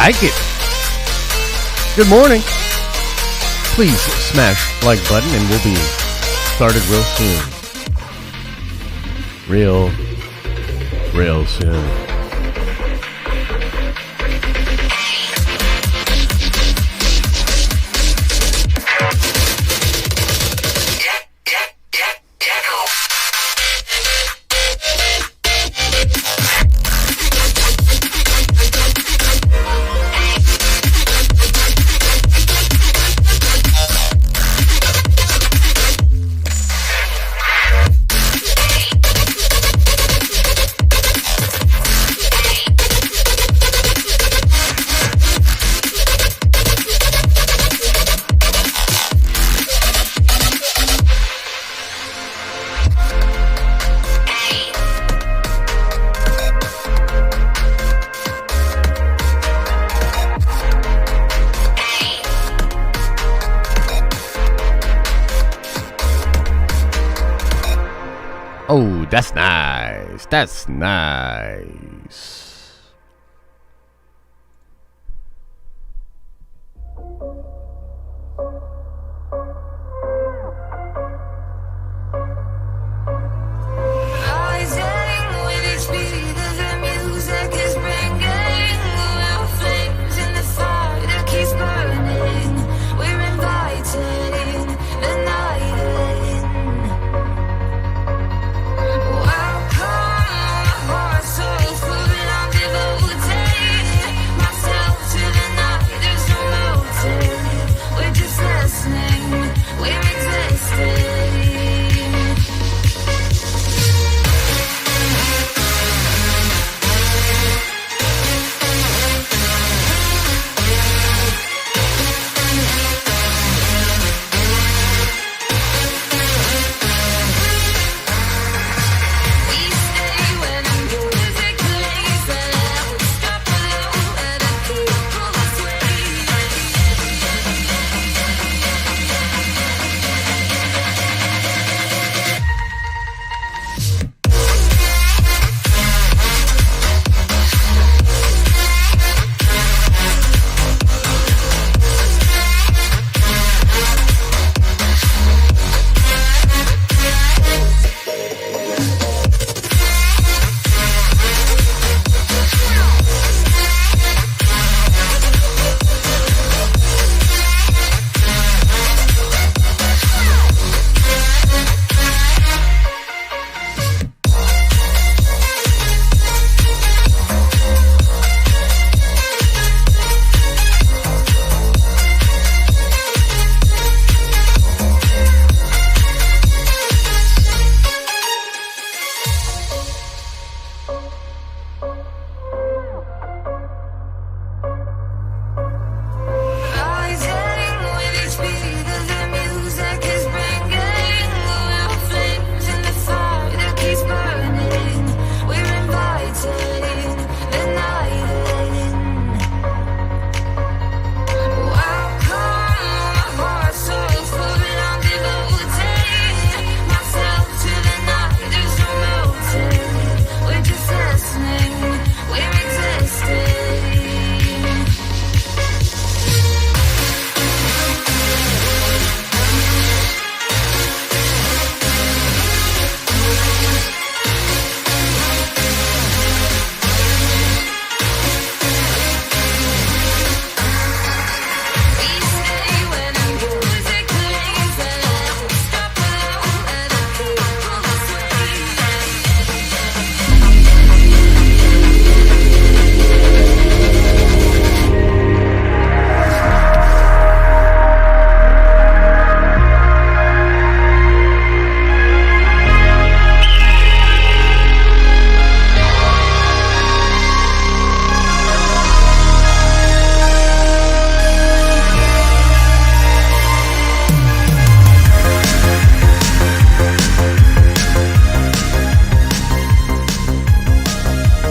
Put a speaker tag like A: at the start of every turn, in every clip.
A: like it. Good morning. Please smash the like button and we'll be started real soon. Real soon. Oh, that's nice. That's nice.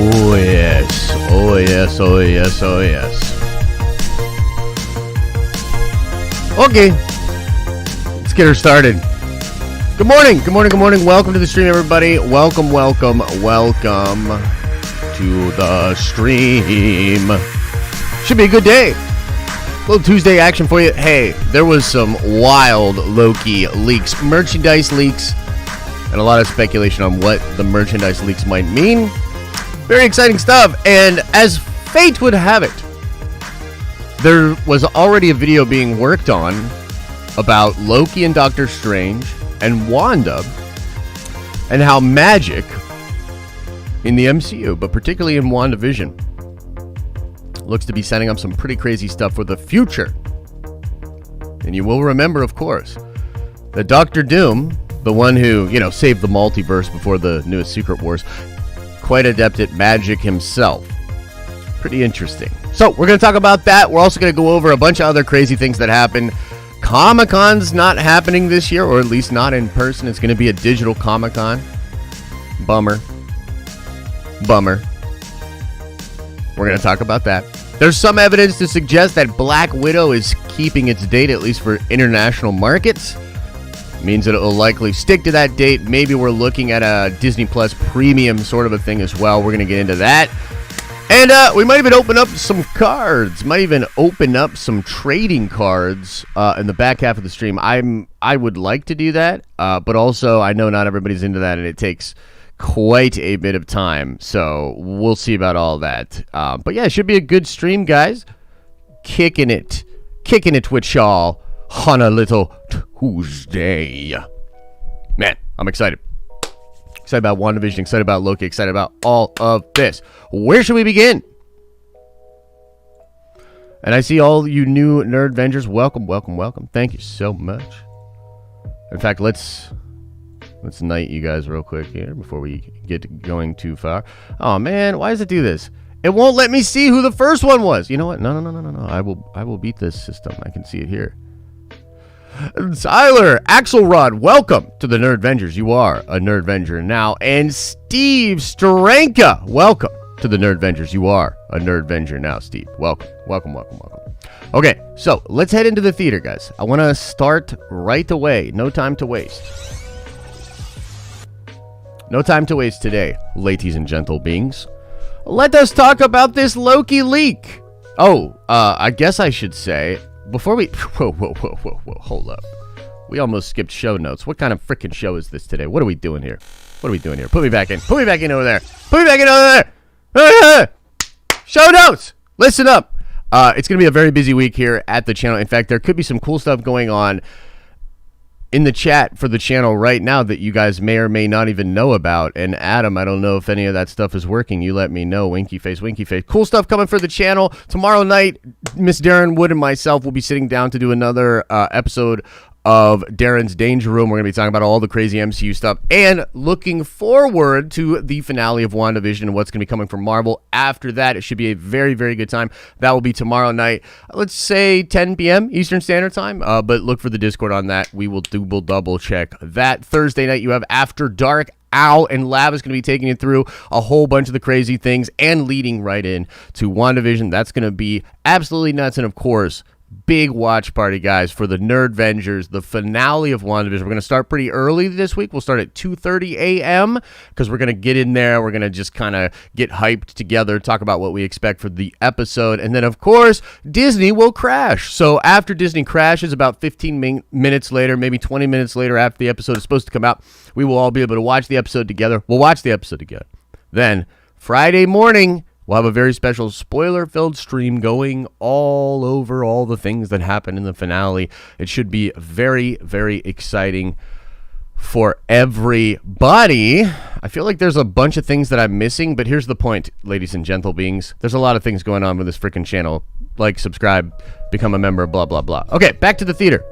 A: Oh yes, oh yes, oh yes, oh yes. Okay, let's get her started. Good morning, good morning, good morning. Welcome to the stream, everybody. Welcome, welcome, welcome to the stream. Should be a good day. A little Tuesday action for you. Hey, there was some wild Loki leaks, merchandise leaks, and a lot of speculation on what the merchandise leaks might mean. Very exciting stuff. And as fate would have it, there was already a video being worked on about Loki and Doctor Strange and Wanda and how magic in the MCU, but particularly in Wandavision, looks to be setting up some pretty crazy stuff for the future. And you will remember, of course, that Doctor Doom, the one who, saved the multiverse before the newest Secret Wars, quite adept at magic himself. Pretty interesting. So we're going to talk about that. We're also going to go over a bunch of other crazy things that happened. Comic-Con's not happening this year, or at least not in person. It's going to be a digital Comic-Con. Bummer. We're going to talk about that. There's some evidence to suggest that Black Widow is keeping its date, at least for international markets. Means that it will likely stick to that date. Maybe we're looking at a Disney Plus premium sort of a thing as well. We're going to get into that. And we might even open up some cards. Might even open up some trading cards in the back half of the stream. I would like to do that, but also I know not everybody's into that, and it takes quite a bit of time. So we'll see about all that. But yeah, it should be a good stream, guys. Kicking it with y'all on a little Tuesday. Man, I'm excited. Excited about WandaVision, excited about Loki, excited about all of this. Where should we begin? And I see all you new Nerdvengers. Welcome. Thank you so much. In fact, let's knight you guys real quick here before we get going too far. Oh man, why does it do this? It won't let me see who the first one was. You know what? No. I will beat this system. I can see it here. Tyler Axelrod, welcome to the Nerdvengers. You are a Nerdvenger now. And Steve Starenka, welcome to the Nerdvengers. You are a Nerdvenger now, Steve. Welcome. Okay, so let's head into the theater, guys. I want to start right away. No time to waste. No time to waste today, ladies and gentle beings. Let us talk about this Loki leak. Oh, I guess I should say, before we... Whoa, hold up. We almost skipped show notes. What kind of freaking show is this today? What are we doing here? Put me back in over there. Show notes! Listen up. It's going to be a very busy week here at the channel. In fact, there could be some cool stuff going on in the chat for the channel right now that you guys may or may not even know about. And Adam, I don't know if any of that stuff is working. You let me know. Winky face. Cool stuff coming for the channel. Tomorrow night, Miss Darren Wood and myself will be sitting down to do another episode of Darren's Danger Room. We're going to be talking about all the crazy MCU stuff and looking forward to the finale of WandaVision and what's going to be coming from Marvel after that. It should be a very, very good time. That will be tomorrow night. Let's say 10 p.m. Eastern Standard Time, but look for the Discord on that. We'll double check that. Thursday night, you have After Dark. Al and Lav is going to be taking you through a whole bunch of the crazy things and leading right in to WandaVision. That's going to be absolutely nuts. And of course, big watch party, guys, for the Nerdvengers, the finale of WandaVision. We're going to start pretty early this week. We'll start at 2:30 a.m. because we're going to get in there. We're going to just kind of get hyped together, talk about what we expect for the episode. And then, of course, Disney will crash. So after Disney crashes, about 15 minutes later, maybe 20 minutes later after the episode is supposed to come out, we will all be able to watch the episode together. We'll watch the episode together. Then, Friday morning, we'll have a very special spoiler-filled stream going all over all the things that happen in the finale. It should be very, very exciting for everybody. I feel like there's a bunch of things that I'm missing, but here's the point, ladies and gentle beings. There's a lot of things going on with this freaking channel. Like, subscribe, become a member, blah, blah, blah. Okay, back to the theater.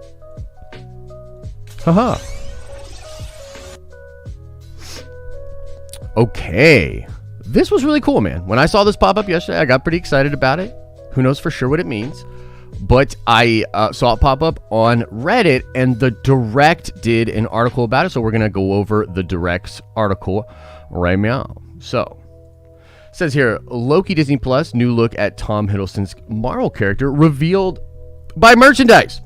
A: Haha. Okay. This was really cool, man. When I saw this pop up yesterday, I got pretty excited about it. Who knows for sure what it means? But I saw it pop up on Reddit, and the Direct did an article about it. So we're going to go over the Direct's article right now. So, it says here, Loki Disney Plus, new look at Tom Hiddleston's Marvel character revealed by merchandise.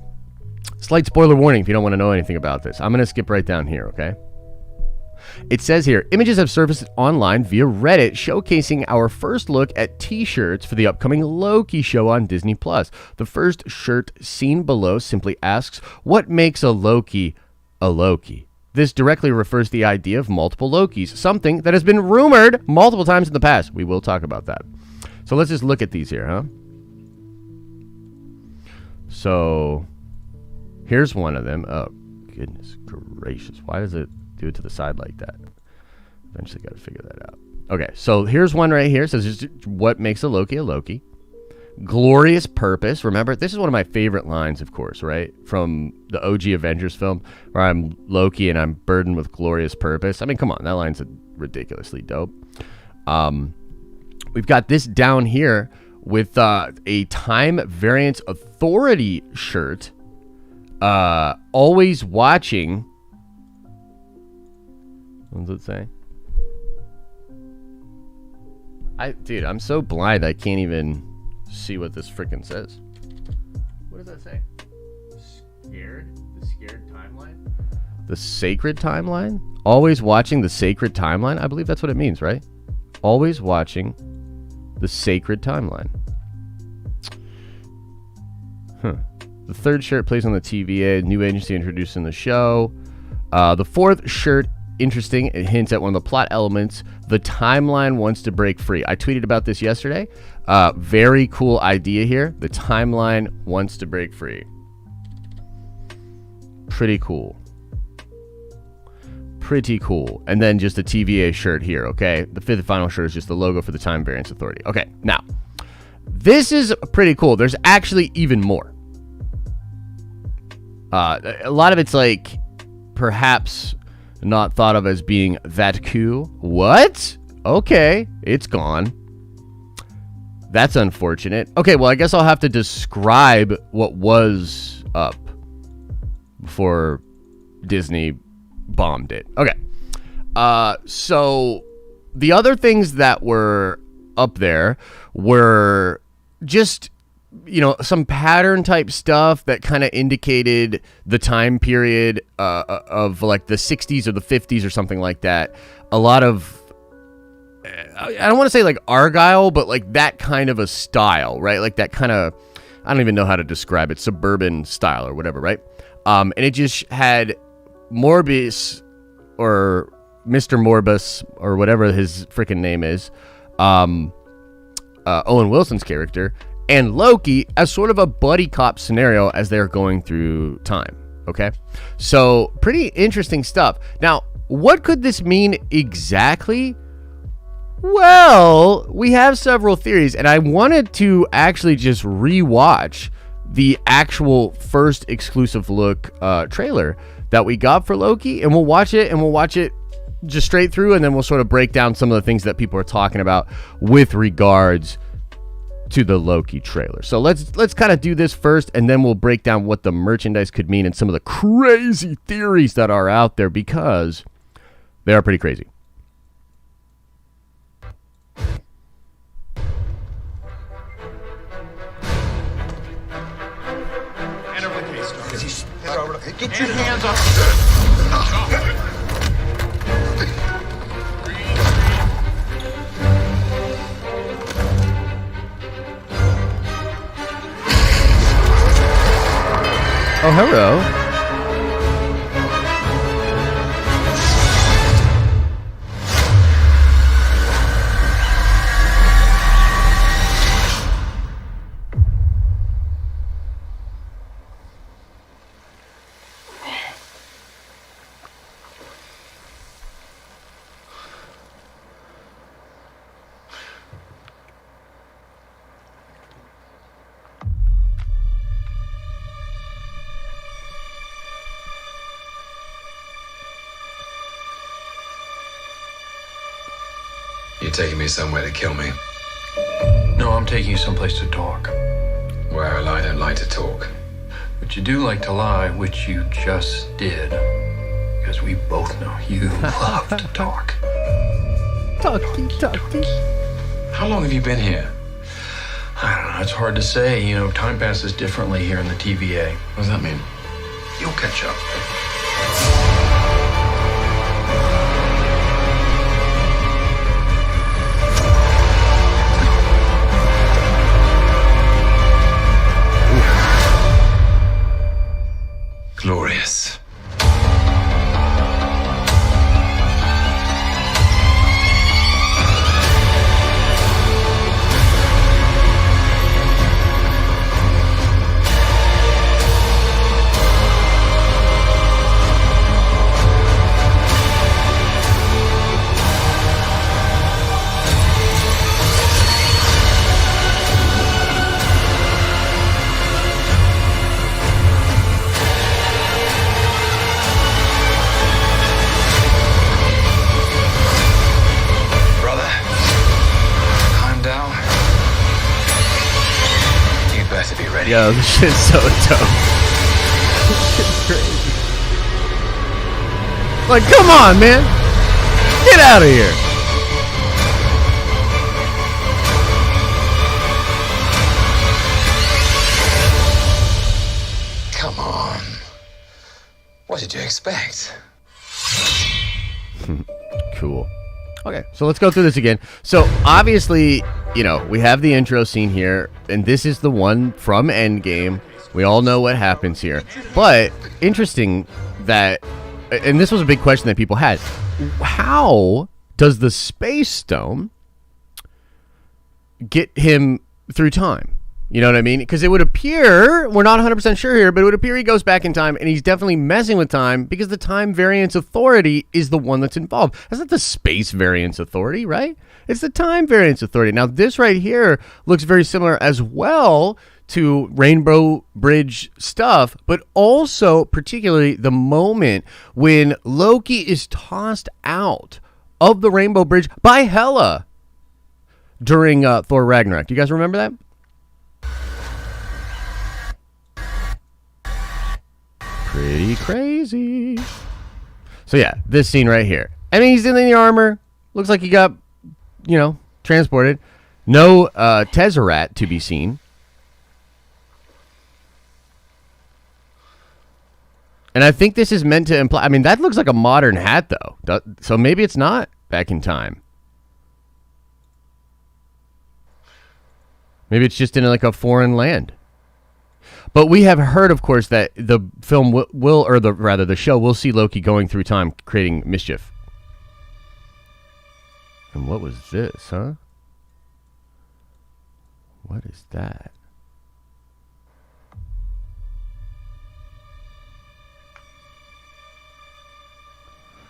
A: Slight spoiler warning if you don't want to know anything about this. I'm going to skip right down here, okay? It says here, images have surfaced online via Reddit showcasing our first look at t-shirts for the upcoming Loki show on Disney+. The first shirt seen below simply asks, what makes a Loki a Loki? This directly refers to the idea of multiple Lokis, something that has been rumored multiple times in the past. We will talk about that. So let's just look at these here, huh? So here's one of them. Oh, goodness gracious. Why does it do it to the side like that? Eventually got to figure that out. Okay, so here's one right here. It says, what makes a Loki a Loki? Glorious purpose. Remember, this is one of my favorite lines, of course, right? From the OG Avengers film, where I'm Loki and I'm burdened with glorious purpose. I mean, come on, that line's ridiculously dope. We've got this down here with a Time Variance Authority shirt. Always watching. What does it say? Dude, I'm so blind I can't even see what this freaking says. What does that say? Scared? The scared timeline? The sacred timeline? Always watching the sacred timeline? I believe that's what it means, right? Always watching the sacred timeline. Huh. The third shirt plays on the TVA, new agency introduced in the show. The fourth shirt, interesting, it hints at one of the plot elements. The timeline wants to break free. I tweeted about this yesterday. Very cool idea here. The timeline wants to break free. Pretty cool. Pretty cool. And then just a TVA shirt here, okay? The fifth and final shirt is just the logo for the Time Variance Authority. Okay, now, this is pretty cool. There's actually even more. A lot of it's like perhaps not thought of as being that cool. What? Okay, it's gone. That's unfortunate. Okay, well, I guess I'll have to describe what was up before Disney bombed it. Okay. So the other things that were up there were just, you know, some pattern type stuff that kind of indicated the time period of like the 60s or the 50s or something like that. A lot of, I don't want to say like Argyle, but like that kind of a style, right? Like that kind of, I don't even know how to describe it, suburban style or whatever, right? And it just had Morbius or Mr. Morbus or whatever his freaking name is, Owen Wilson's character, and Loki as sort of a buddy cop scenario as they're going through time, okay? So, pretty interesting stuff. Now, what could this mean exactly? Well, we have several theories, and I wanted to actually just rewatch the actual first exclusive look trailer that we got for Loki, and we'll watch it just straight through, and then we'll sort of break down some of the things that people are talking about with regards to the Loki trailer. So let's kind of do this first, and then we'll break down what the merchandise could mean and some of the crazy theories that are out there, because they are pretty crazy.
B: Enter the case. Get your hands up.
A: Oh, hello.
C: You're taking me somewhere to kill me.
B: No, I'm taking you someplace to talk.
C: Well, I don't like to talk.
B: But you do like to lie, which you just did. Because we both know you love to talk.
A: Talky.
C: How long have you been here?
B: I don't know, it's hard to say. You know, time passes differently here in the TVA.
C: What does that mean?
B: You'll catch up.
C: already.
A: Yo, this shit's so dope. This shit's crazy. Like, come on, man. Get out of here.
C: Come on. What did you expect?
A: Cool. Okay, so let's go through this again. So, obviously, we have the intro scene here, and this is the one from Endgame. We all know what happens here. But, interesting that, and this was a big question that people had, how does the Space Stone get him through time? You know what I mean? Because it would appear, we're not 100% sure here, but it would appear he goes back in time, and he's definitely messing with time because the Time Variance Authority is the one that's involved. That's not the Space Variance Authority, right? It's the Time Variance Authority. Now, this right here looks very similar as well to Rainbow Bridge stuff, but also particularly the moment when Loki is tossed out of the Rainbow Bridge by Hela during Thor Ragnarok. Do you guys remember that? Pretty crazy. So yeah, this scene right here. I mean, he's in the armor. Looks like he got, transported. No Tesseract to be seen. And I think this is meant to imply, I mean, that looks like a modern hat, though. So maybe it's not back in time. Maybe it's just in like a foreign land. But we have heard, of course, that the film the show will see Loki going through time, creating mischief. And what was this, huh? What is that?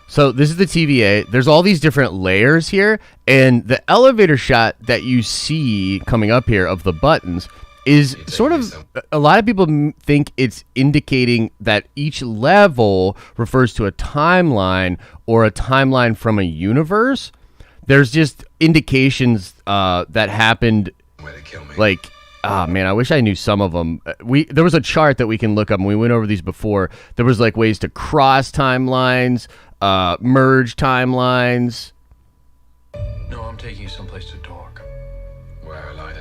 A: So this is the TVA. There's all these different layers here, and the elevator shot that you see coming up here of the buttons is sort of, a lot of people think it's indicating that each level refers to a timeline or a timeline from a universe. There's just indications that happened, like, oh man, I wish I knew some of them. There was a chart that we can look up, and we went over these before. There was like ways to cross timelines, merge timelines.
B: No, I'm taking you someplace to talk.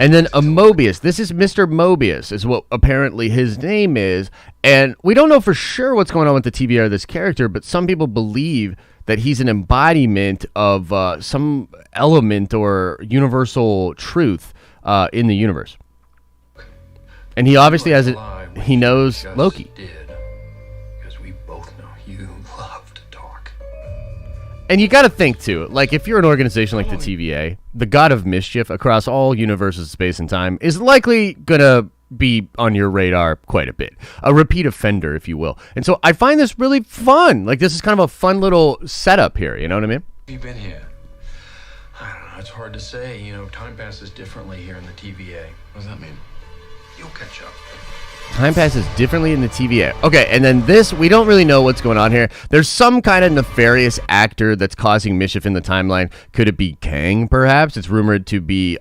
A: And then a Mobius. This is Mr. Mobius, is what apparently his name is. And we don't know for sure what's going on with the TVA of this character, but some people believe that he's an embodiment of some element or universal truth in the universe. And he obviously has it. He knows Loki.
B: Because we both know you love to talk.
A: And you got to think, too, like, if you're an organization like the TVA, the god of mischief across all universes, space, and time is likely going to be on your radar quite a bit. A repeat offender, if you will. And so I find this really fun. Like, this is kind of a fun little setup here, you know what I mean?
C: Have you been here?
B: I don't know, it's hard to say. Time passes differently here in the TVA.
C: What does that mean?
B: You'll catch up.
A: Time passes differently in the TVA. Okay, and then this, we don't really know what's going on here. There's some kind of nefarious actor that's causing mischief in the timeline. Could it be Kang, perhaps? It's rumored to be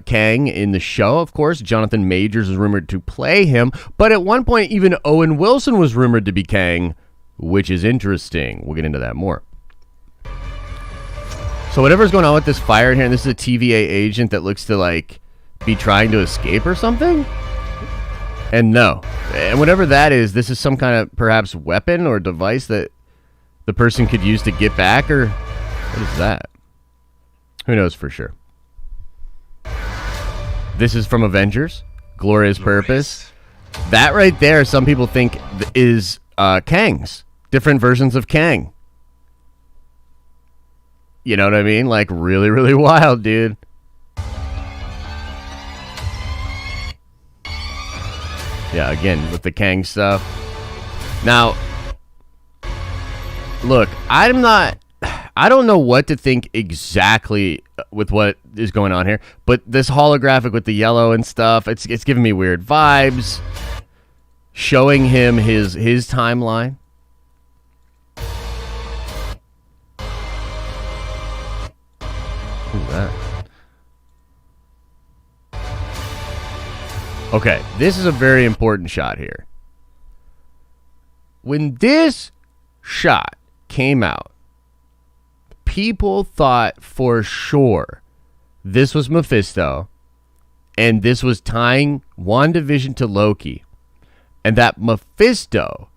A: Kang in the show, of course. Jonathan Majors is rumored to play him. But at one point, even Owen Wilson was rumored to be Kang, which is interesting. We'll get into that more. So whatever's going on with this fire in here, and this is a TVA agent that looks to, like, be trying to escape or something? And no. And whatever that is, this is some kind of perhaps weapon or device that the person could use to get back, or what is that? Who knows for sure? This is from Avengers. Glorious Purpose. That right there, some people think is Kang's. Different versions of Kang. You know what I mean? Like, really, really wild, dude. Yeah, again, with the Kang stuff. Now, look, I don't know what to think exactly with what is going on here, but this holographic with the yellow and stuff, it's giving me weird vibes. Showing him his timeline. Who's that? Okay, this is a very important shot here. When this shot came out, people thought for sure this was Mephisto, and this was tying WandaVision to Loki, and that Mephisto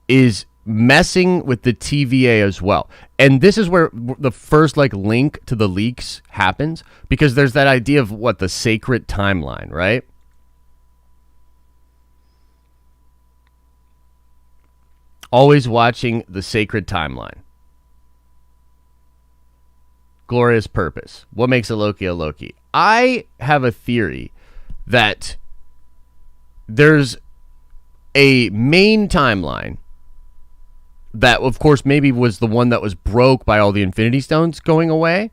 A: is messing with the TVA as well. And this is where the first link to the leaks happens, because there's that idea of what the sacred timeline, right? Always watching the sacred timeline. Glorious purpose. What makes a Loki a Loki? I have a theory that there's a main timeline that, of course, maybe was the one that was broke by all the Infinity Stones going away.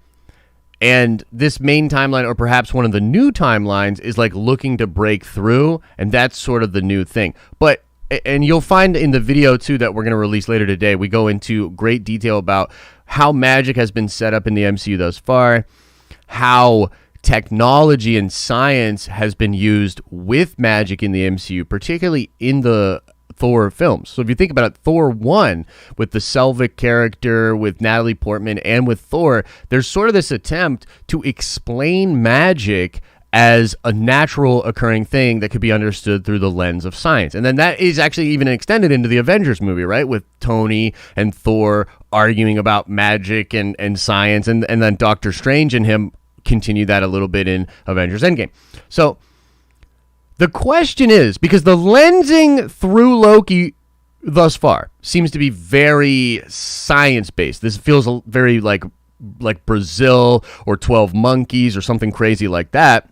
A: And this main timeline, or perhaps one of the new timelines, is looking to break through. And that's sort of the new thing. And you'll find in the video, too, that we're going to release later today, we go into great detail about how magic has been set up in the MCU thus far, how technology and science has been used with magic in the MCU, particularly in the Thor films. So if you think about it, Thor 1, with the Selvig character, with Natalie Portman, and with Thor, there's sort of this attempt to explain magic as a natural occurring thing that could be understood through the lens of science. And then that is actually even extended into the Avengers movie, right? With Tony and Thor arguing about magic and science, and then Doctor Strange and him continue that a little bit in Avengers Endgame. So the question is, because the lensing through Loki thus far seems to be very science-based. This feels very like Brazil or 12 Monkeys or something crazy like that.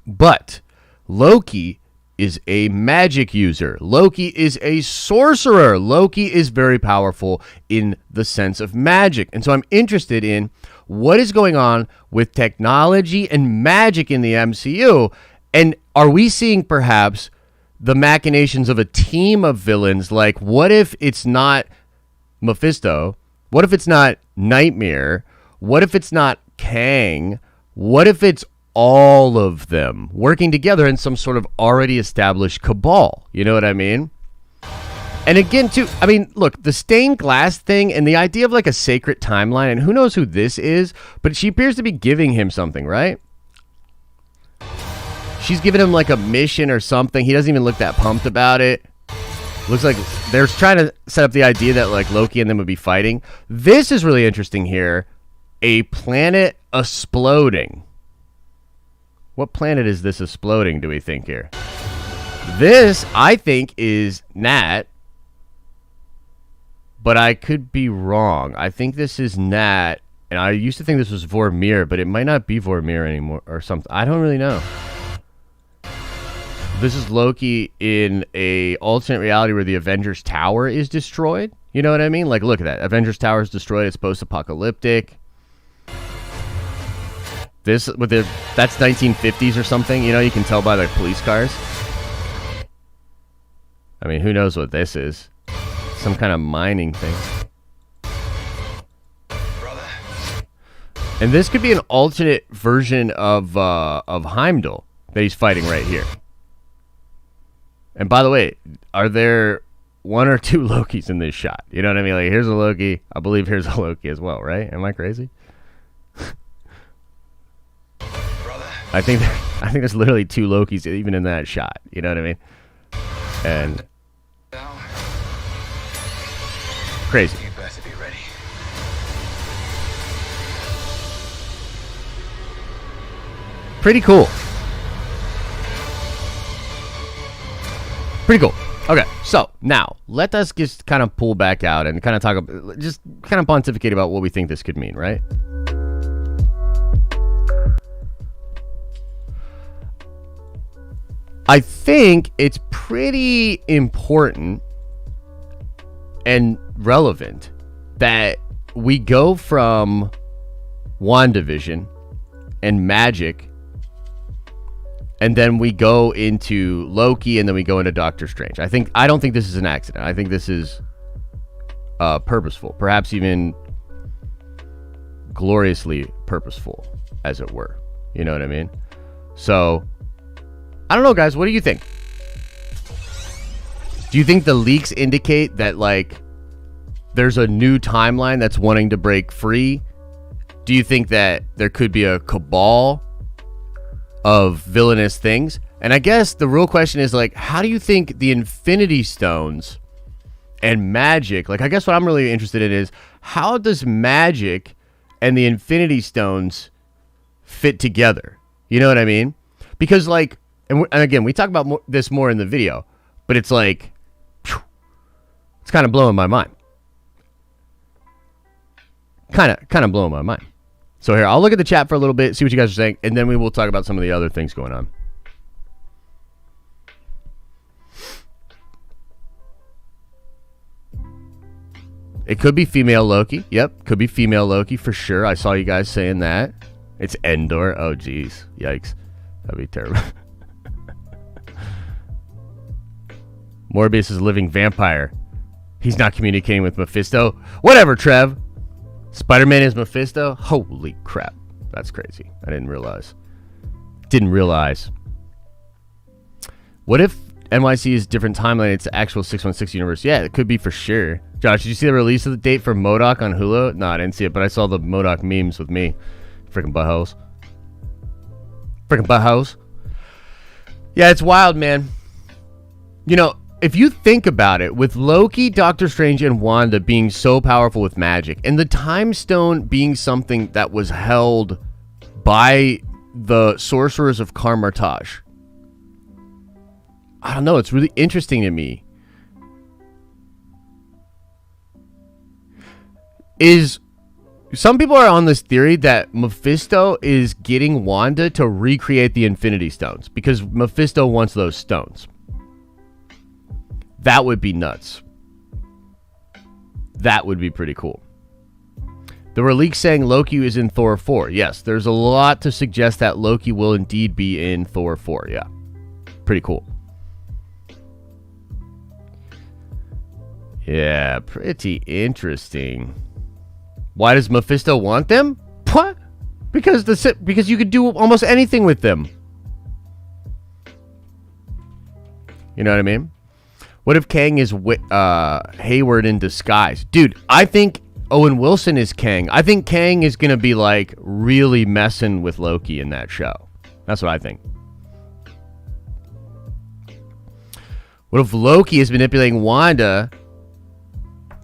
A: But Loki is a magic user. Loki is a sorcerer. Loki is very powerful in the sense of magic. And so I'm interested in what is going on with technology and magic in the MCU. And are we seeing perhaps the machinations of a team of villains? Like, what if it's not Mephisto? What if it's not Nightmare? What if it's not Kang? What if it's all of them working together in some sort of already established cabal? You know what I mean? And again, too, I mean, look, the stained glass thing and the idea of a sacred timeline, and who knows who this is, but she appears to be giving him something, right? She's giving him a mission or something. He doesn't even look that pumped about it. Looks like they're trying to set up the idea that Loki and them would be fighting. This is really interesting here. A planet exploding. What planet is this exploding, do we think here? This, I think, is Nat. But I could be wrong. I think this is Nat. And I used to think this was Vormir, but it might not be Vormir anymore or something. I don't really know. This is Loki in a alternate reality where the Avengers Tower is destroyed. You know what I mean? Look at that. Avengers Tower is destroyed. It's post-apocalyptic. This with that's 1950s or something. You know, you can tell by the police cars. I mean, who knows what this is? Some kind of mining thing.
C: Brother.
A: And this could be an alternate version of Heimdall that he's fighting right here. And by the way, are there one or two Lokis in this shot? You know what I mean? Here's a Loki. I believe here's a Loki as well, right? Am I crazy? I think there's literally two Lokis even in that shot. You know what I mean? And crazy.
C: You better be ready.
A: Pretty cool. Pretty cool. Okay, so now let us just kind of pull back out and kind of talk about, just kind of pontificate about what we think this could mean, right? I think it's pretty important and relevant that we go from WandaVision and magic, and then we go into Loki, and then we go into Doctor Strange. I don't think this is an accident. I think this is purposeful, perhaps even gloriously purposeful, as it were. You know what I mean? So I don't know, guys. What do you think? Do you think the leaks indicate that, like, there's a new timeline that's wanting to break free? Do you think that there could be a cabal of villainous things? And I guess the real question is, like, how do you think the Infinity Stones and magic, like, I guess what I'm really interested in is, how does magic and the Infinity Stones fit together? You know what I mean? Because, like, and again, we talk about this more in the video, but it's like, it's kind of blowing my mind. Kind of blowing my mind. So here, I'll look at the chat for a little bit, see what you guys are saying, and then we will talk about some of the other things going on. It could be female Loki. Yep, could be female Loki for sure. I saw you guys saying that. It's Endor. Oh, geez. Yikes. That'd be terrible. Morbius is a living vampire. He's not communicating with Mephisto. Whatever, Trev. Spider-Man is Mephisto? Holy crap. That's crazy. I didn't realize. What if NYC is different timeline? It's the actual 616 universe. Yeah, it could be for sure. Josh, did you see the release of the date for MODOK on Hulu? No, I didn't see it, but I saw the MODOK memes with me. Freaking buttholes. Yeah, it's wild, man. You know, if you think about it, with Loki, Doctor Strange, and Wanda being so powerful with magic, and the Time Stone being something that was held by the Sorcerers of Karmartaj, I don't know, it's really interesting to me. Some people are on this theory that Mephisto is getting Wanda to recreate the Infinity Stones because Mephisto wants those stones. That would be nuts. That would be pretty cool. There were leaks saying Loki is in Thor 4. Yes, there's a lot to suggest that Loki will indeed be in Thor 4. Yeah, pretty cool. Yeah, pretty interesting. Why does Mephisto want them? What? Because you could do almost anything with them. You know what I mean? What if Kang is Hayward in disguise? Dude, I think Owen Wilson is Kang. I think Kang is going to be, like, really messing with Loki in that show. That's what I think. What if Loki is manipulating Wanda?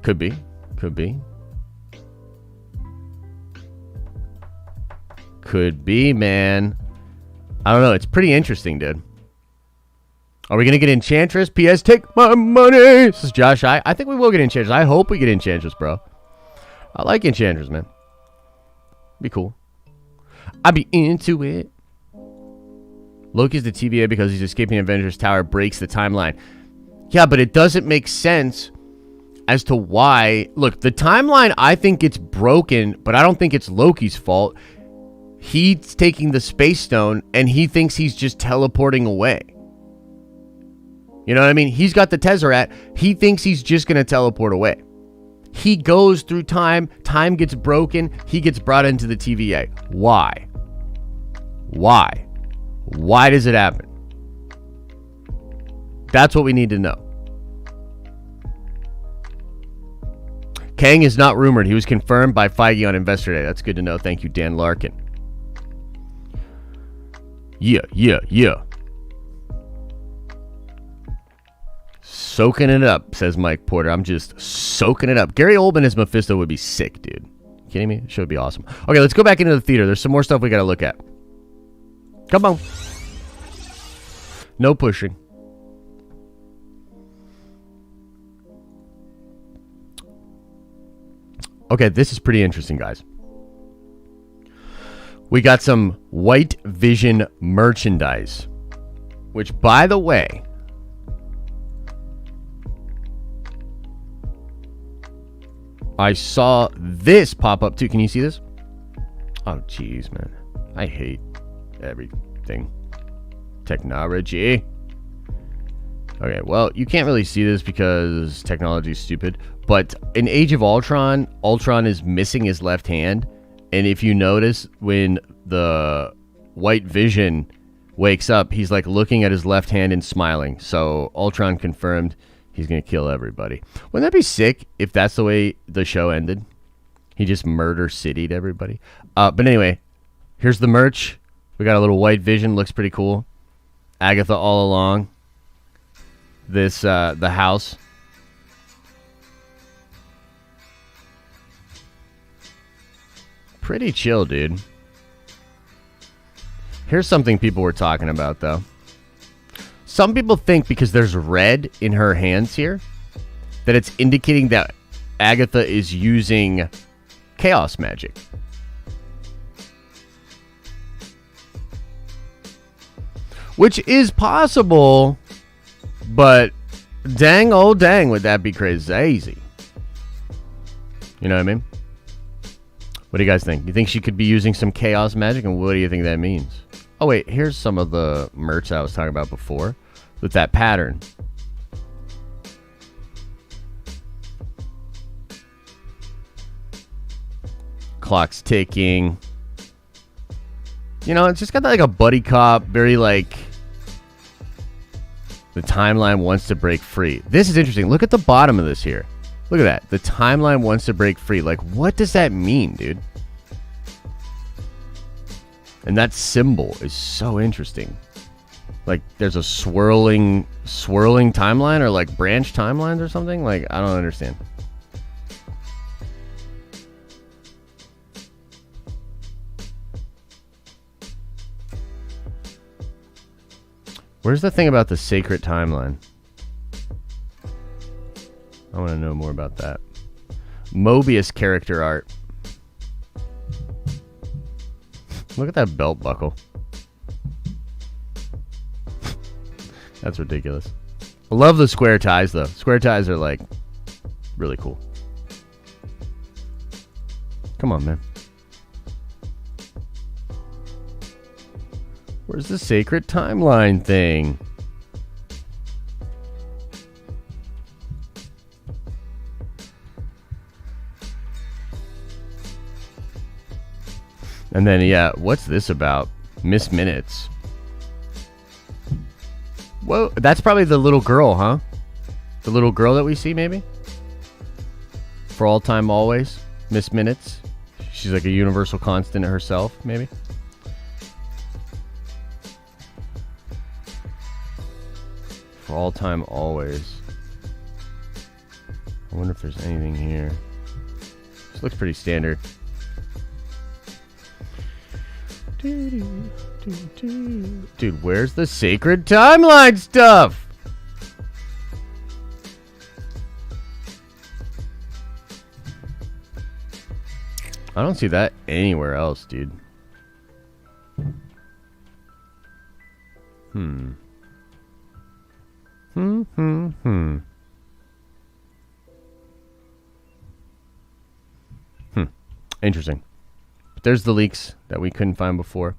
A: Could be. Could be, man. I don't know. It's pretty interesting, dude. Are we going to get Enchantress? P.S. Take my money. This is Josh. I think we will get Enchantress. I hope we get Enchantress, bro. I like Enchantress, man. Be cool. I'd be into it. Loki's the TVA because he's escaping Avengers Tower, breaks the timeline. Yeah, but it doesn't make sense as to why. Look, the timeline, I think it's broken, but I don't think it's Loki's fault. He's taking the Space Stone, and he thinks he's just teleporting away. You know what I mean? He's got the Tesseract. He thinks he's just going to teleport away. He goes through time. Time gets broken. He gets brought into the TVA. Why? Why does it happen? That's what we need to know. Kang is not rumored. He was confirmed by Feige on Investor Day. That's good to know. Thank you, Dan Larkin. Yeah. Soaking it up, says Mike Porter. I'm just soaking it up. Gary Oldman as Mephisto would be sick, dude. You kidding me? It should be awesome. Okay, let's go back into the theater. There's some more stuff we got to look at. Come on. No pushing. Okay, this is pretty interesting, guys. We got some White Vision merchandise, which, by the way, I saw this pop up too. Can you see this? Oh, jeez, man. I hate everything. Technology. Okay, well, you can't really see this because technology is stupid. But in Age of Ultron, Ultron is missing his left hand. And if you notice, when the White Vision wakes up, he's like looking at his left hand and smiling. So Ultron confirmed he's going to kill everybody. Wouldn't that be sick if that's the way the show ended? He just murder city'd everybody. But anyway, here's the merch. We got a little white vision. Looks pretty cool. Agatha all along. This, the house. Pretty chill, dude. Here's something people were talking about, though. Some people think because there's red in her hands here, that it's indicating that Agatha is using chaos magic. Which is possible, but dang, oh dang, would that be crazy? You know what I mean? What do you guys think? You think she could be using some chaos magic, and what do you think that means? Oh wait, here's some of the merch I was talking about before with that pattern. Clock's ticking. You know, it's just got like a buddy cop, very like the timeline wants to break free. This is interesting. Look at the bottom of this here. Look at that. The timeline wants to break free. Like, what does that mean, dude? And that symbol is so interesting. Like, there's a swirling timeline or like branch timelines or something. Like, I don't understand. Where's the thing about the sacred timeline? I want to know more about that. Mobius character art. Look at that belt buckle. That's ridiculous. I love the square ties, though. Square ties are, like, really cool. Come on, man. Where's the sacred timeline thing? And then, yeah, what's this about? Miss Minutes. Whoa, that's probably the little girl, huh? The little girl that we see, maybe? For all time, always. Miss Minutes. She's like a universal constant herself, maybe? For all time, always. I wonder if there's anything here. This looks pretty standard. Dude, where's the sacred timeline stuff? I don't see that anywhere else, dude. Interesting. But there's the leaks that we couldn't find before.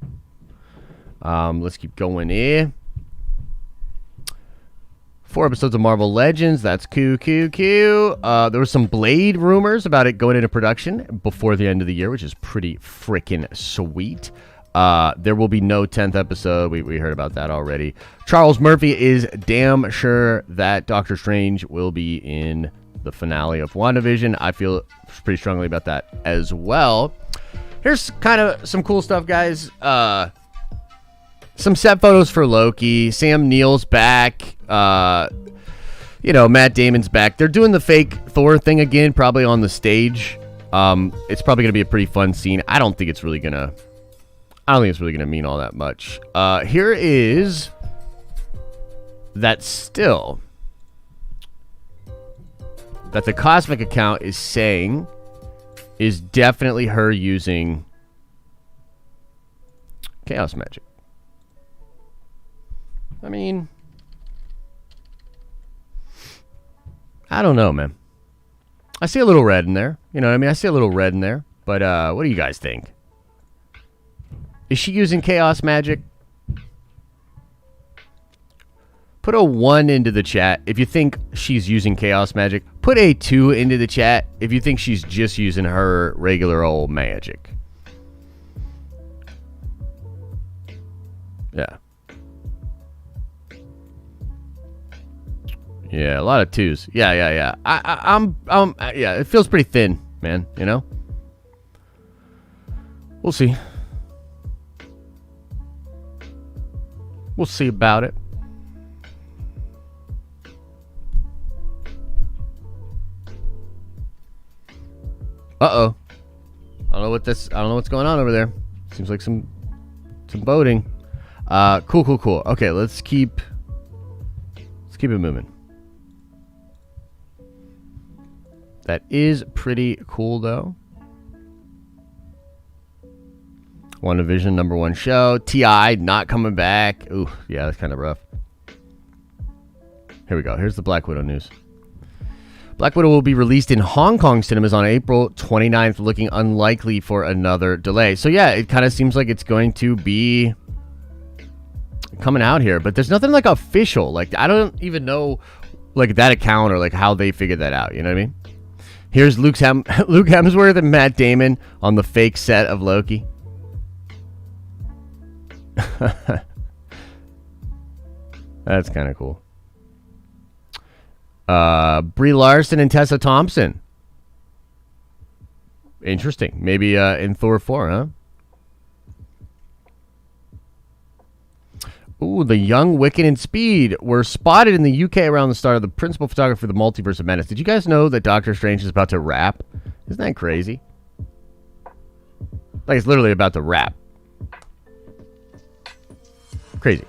A: Let's keep going here. 4 episodes of Marvel Legends. That's Q. There were some Blade rumors about it going into production before the end of the year, which is pretty freaking sweet. There will be no 10th episode. We heard about that already. Charles Murphy is damn sure that Doctor Strange will be in the finale of WandaVision. I feel pretty strongly about that as well. Here's kind of some cool stuff, guys. Some set photos for Loki. Sam Neill's back. You know, Matt Damon's back. They're doing the fake Thor thing again, probably on the stage. It's probably going to be a pretty fun scene. I don't think it's really going to mean all that much. Here is that still that the Cosmic account is saying is definitely her using chaos magic. I mean, I don't know, man. I see a little red in there. You know what I mean? I see a little red in there. But what do you guys think? Is she using chaos magic? Put a 1 into the chat if you think she's using chaos magic. Put a 2 into the chat if you think she's just using her regular old magic. Yeah. Yeah, a lot of twos. Yeah. Yeah, it feels pretty thin, man, you know? We'll see. We'll see about it. Uh-oh. I don't know what's going on over there. Seems like some boating. Cool. Okay, let's keep it moving. That is pretty cool, though. Wandavision, #1 show. T.I. not coming back. Ooh, yeah, that's kind of rough. Here we go. Here's the Black Widow news. Black Widow will be released in Hong Kong cinemas on April 29th, looking unlikely for another delay. So, yeah, it kind of seems like it's going to be coming out here. But there's nothing, like, official. Like, I don't even know, like, that account or, like, how they figured that out. You know what I mean? Here's Luke Hemsworth and Matt Damon on the fake set of Loki. That's kind of cool. Brie Larson and Tessa Thompson. Interesting. Maybe in Thor 4, huh? Ooh, the young Wiccan and Speed were spotted in the UK around the start of the principal photographer of the Multiverse of Madness. Did you guys know that Doctor Strange is about to rap? Isn't that crazy? Like, it's literally about to rap. Crazy.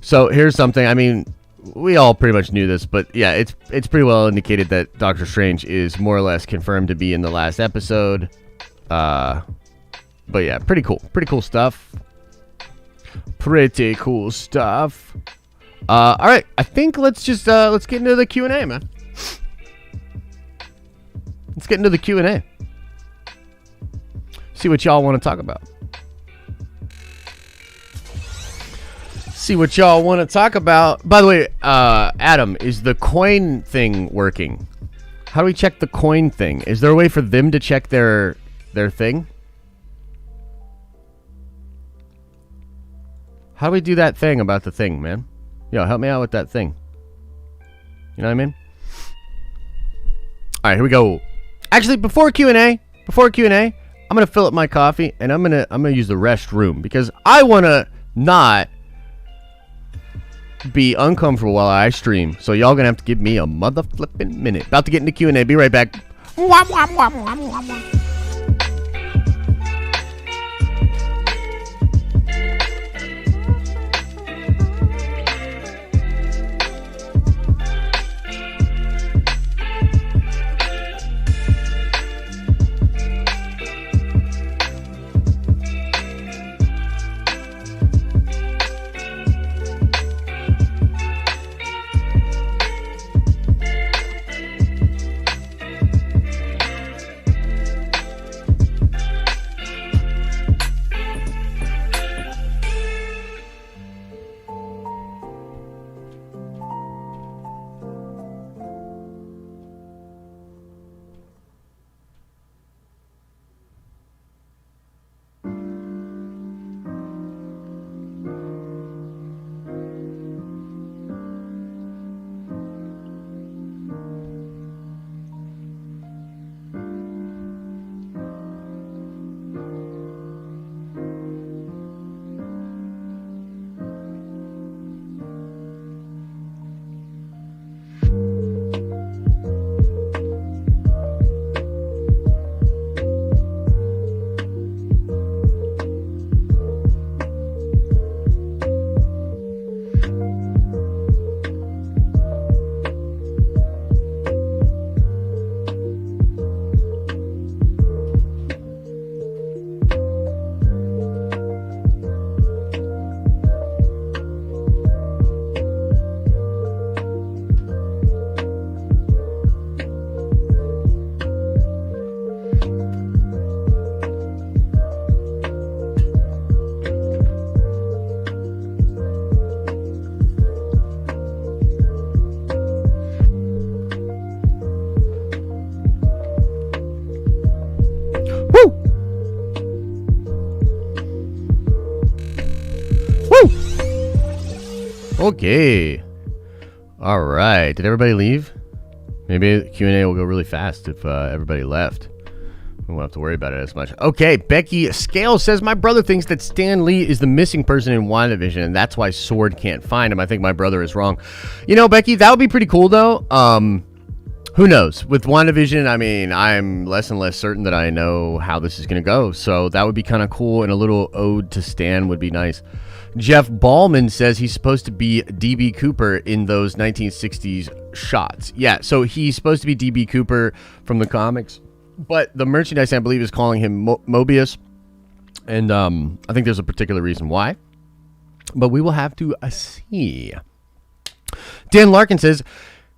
A: So here's something. I mean, we all pretty much knew this, but yeah, it's pretty well indicated that Doctor Strange is more or less confirmed to be in the last episode. But yeah, pretty cool. Pretty cool stuff. Pretty cool stuff. All right, I think let's just let's get into the Q&A, man. Let's get into the Q&A. See what y'all want to talk about. See what y'all want to talk about. By the way, Adam, is the coin thing working? How do we check the coin thing? Is there a way for them to check their thing? How do we do that thing about the thing, man? Yo, help me out with that thing. You know what I mean? All right, here we go. Actually, before Q&A, I'm gonna fill up my coffee and I'm gonna use the restroom because I wanna not be uncomfortable while I stream. So y'all gonna have to give me a mother flipping minute. About to get into Q&A. Be right back. Okay. All right. Did everybody leave? Maybe the Q&A will go really fast if everybody left. We won't have to worry about it as much. Okay, Becky Scale says, my brother thinks that Stan Lee is the missing person in WandaVision, and that's why Sword can't find him. I think my brother is wrong. You know, Becky, that would be pretty cool, though. Who knows? With WandaVision, I mean, I'm less and less certain that I know how this is going to go. So that would be kind of cool, and a little ode to Stan would be nice. Jeff Ballman says he's supposed to be D.B. Cooper in those 1960s shots. Yeah, so he's supposed to be D.B. Cooper from the comics. But the merchandise, I believe, is calling him Mobius. And I think there's a particular reason why. But we will have to see. Dan Larkin says,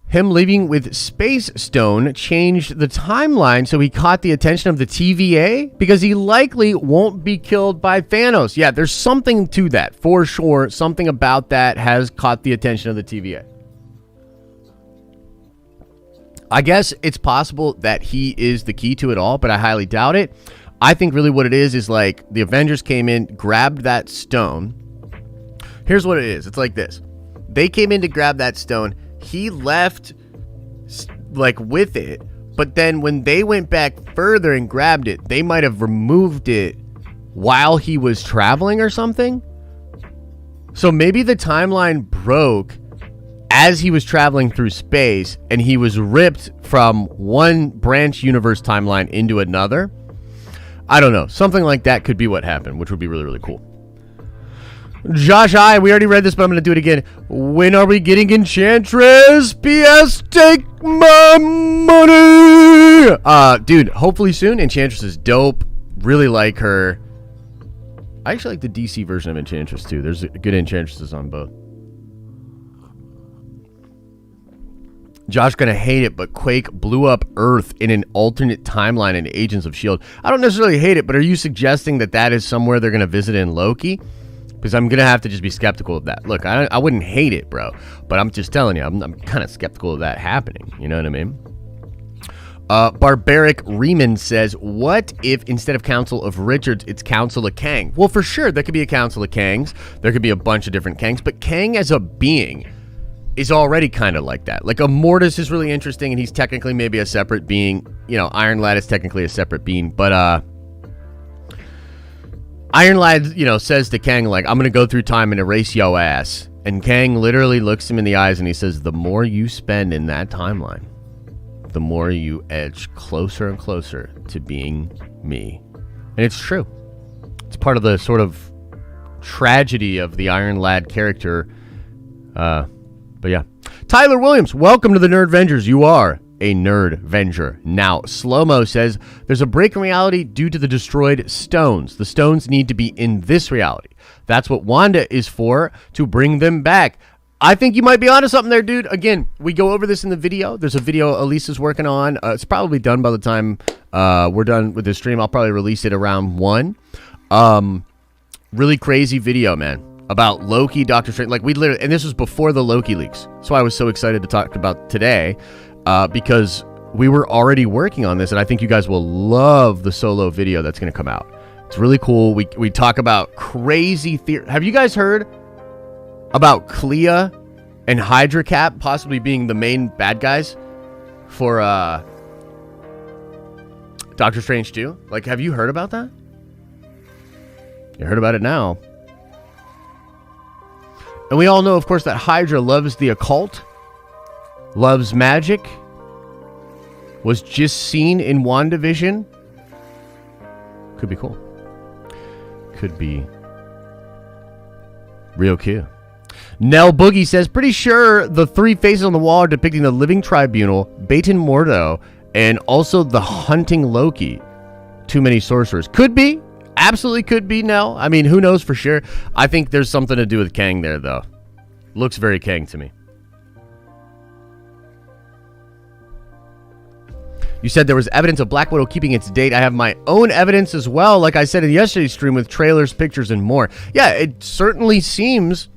A: him leaving with Space Stone changed the timeline so he caught the attention of the TVA because he likely won't be killed by Thanos. Yeah, there's something to that, for sure. Something about that has caught the attention of the TVA. I guess it's possible that he is the key to it all, but I highly doubt it. I think really what it is like the Avengers came in, grabbed that stone. Here's what it is. It's like this. They came in to grab that stone. He left like with it, but then when they went back further and grabbed it, they might have removed it while he was traveling or something. So maybe the timeline broke as he was traveling through space, and he was ripped from one branch universe timeline into another. I don't know. Something like that could be what happened, which would be really, really cool. Josh we already read this, but I'm going to do it again. When are we getting Enchantress? P.S. Take my money! Dude, hopefully soon. Enchantress is dope. Really like her. I actually like the DC version of Enchantress, too. There's good Enchantresses on both. Josh gonna hate it, but Quake blew up Earth in an alternate timeline in Agents of S.H.I.E.L.D. I don't necessarily hate it, but are you suggesting that that is somewhere they're gonna visit in Loki? Because I'm gonna have to just be skeptical of that. Look, I wouldn't hate it, bro, but I'm just telling you, I'm kind of skeptical of that happening. You know what I mean? Barbaric Riemann says, what if instead of Council of Richards, it's Council of Kang? Well, for sure, there could be a Council of Kangs. There could be a bunch of different Kangs, but Kang as a being is already kind of like that. Like, Immortus is really interesting, and he's technically maybe a separate being. You know, Iron Lad is technically a separate being, but Iron Lad, you know, says to Kang, like, I'm gonna go through time and erase yo ass. And Kang literally looks him in the eyes and he says, the more you spend in that timeline, the more you edge closer and closer to being me. And it's true. It's part of the sort of tragedy of the Iron Lad character. But yeah. Tyler Williams, welcome to the Nerd Vengers. You are a Nerd Venger. Now, Slow-Mo says, there's a break in reality due to the destroyed stones. The stones need to be in this reality. That's what Wanda is for, to bring them back. I think you might be onto something there, dude. Again, we go over this in the video. There's a video Elisa's working on. It's probably done by the time we're done with this stream. I'll probably release it around 1. Really crazy video, man. About Loki, Doctor Strange, like we literally, and this was before the Loki leaks. So I was so excited to talk about today because we were already working on this, and I think you guys will love the solo video that's going to come out. It's really cool. We talk about crazy theory. Have you guys heard about Clea and Hydra Cap possibly being the main bad guys for Doctor Strange 2? Like, have you heard about that? You heard about it now. And we all know, of course, that Hydra loves the occult, loves magic, was just seen in WandaVision. Could be cool. Could be real cool. Nell Boogie says, pretty sure the 3 faces on the wall are depicting the Living Tribunal, Baton Mordo, and also the Hunting Loki. Too many sorcerers. Could be. Absolutely could be, Nell. I mean, who knows for sure. I think there's something to do with Kang there, though. Looks very Kang to me. You said there was evidence of Black Widow keeping its date. I have my own evidence as well, like I said in yesterday's stream, with trailers, pictures, and more. Yeah, it certainly seems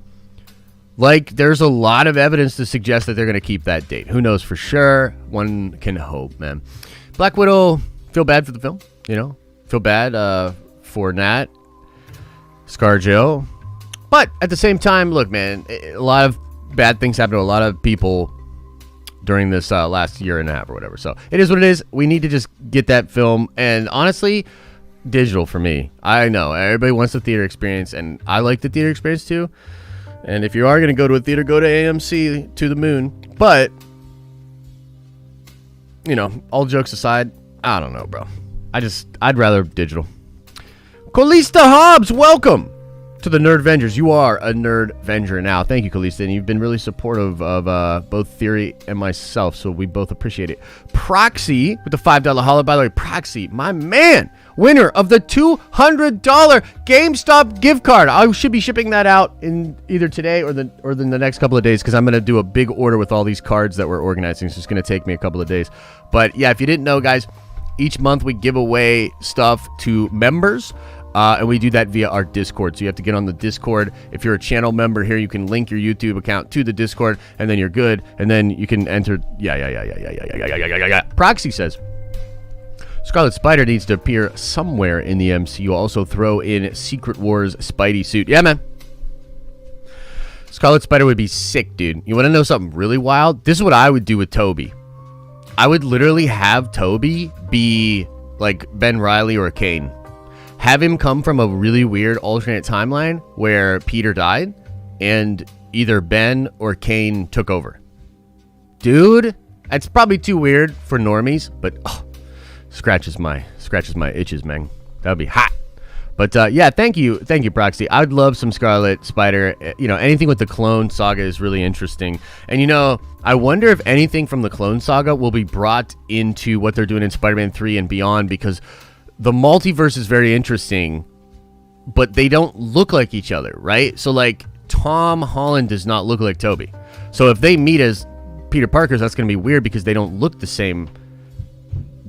A: like there's a lot of evidence to suggest that they're going to keep that date. Who knows for sure? One can hope, man. Black Widow, feel bad for the film, you know? Feel bad for Nat, ScarJo. But at the same time, look, man, a lot of bad things happen to a lot of people during this last year and a half or whatever. So it is what it is. We need to just get that film. And honestly, digital for me. I know everybody wants the theater experience, and I like the theater experience too. And if you are going to go to a theater, go to AMC to the moon. But, you know, all jokes aside, I don't know, bro. I'd rather digital. Calista Hobbs, welcome to the Nerd Avengers. You are a Nerd Avenger now. Thank you, Calista. And you've been really supportive of both Theory and myself, so we both appreciate it. Proxy with the $5 holla. By the way, Proxy, my man, winner of the $200 GameStop gift card. I should be shipping that out in either today or in the next couple of days, because I'm going to do a big order with all these cards that we're organizing. So it's going to take me a couple of days. But yeah, if you didn't know, guys, each month we give away stuff to members. And we do that via our Discord. So you have to get on the Discord. If you're a channel member here, you can link your YouTube account to the Discord, and then you're good. And then you can enter. Yeah. Proxy says Scarlet Spider needs to appear somewhere in the MCU. Also throw in Secret Wars Spidey suit. Yeah, man. Scarlet Spider would be sick, dude. You want to know something really wild? This is what I would do with Tobey. I would literally have Tobey be like Ben Reilly or Kane. Have him come from a really weird alternate timeline where Peter died and either Ben or Kane took over. Dude, that's probably too weird for normies, but scratches my itches, man. That would be hot. But yeah, thank you, Proxy. I'd love some Scarlet Spider. You know, anything with the Clone Saga is really interesting. And you know, I wonder if anything from the Clone Saga will be brought into what they're doing in Spider-Man 3 and beyond, because the multiverse is very interesting, but they don't look like each other, right? So, like, Tom Holland does not look like Tobey. So if they meet as Peter Parkers, that's going to be weird because they don't look the same.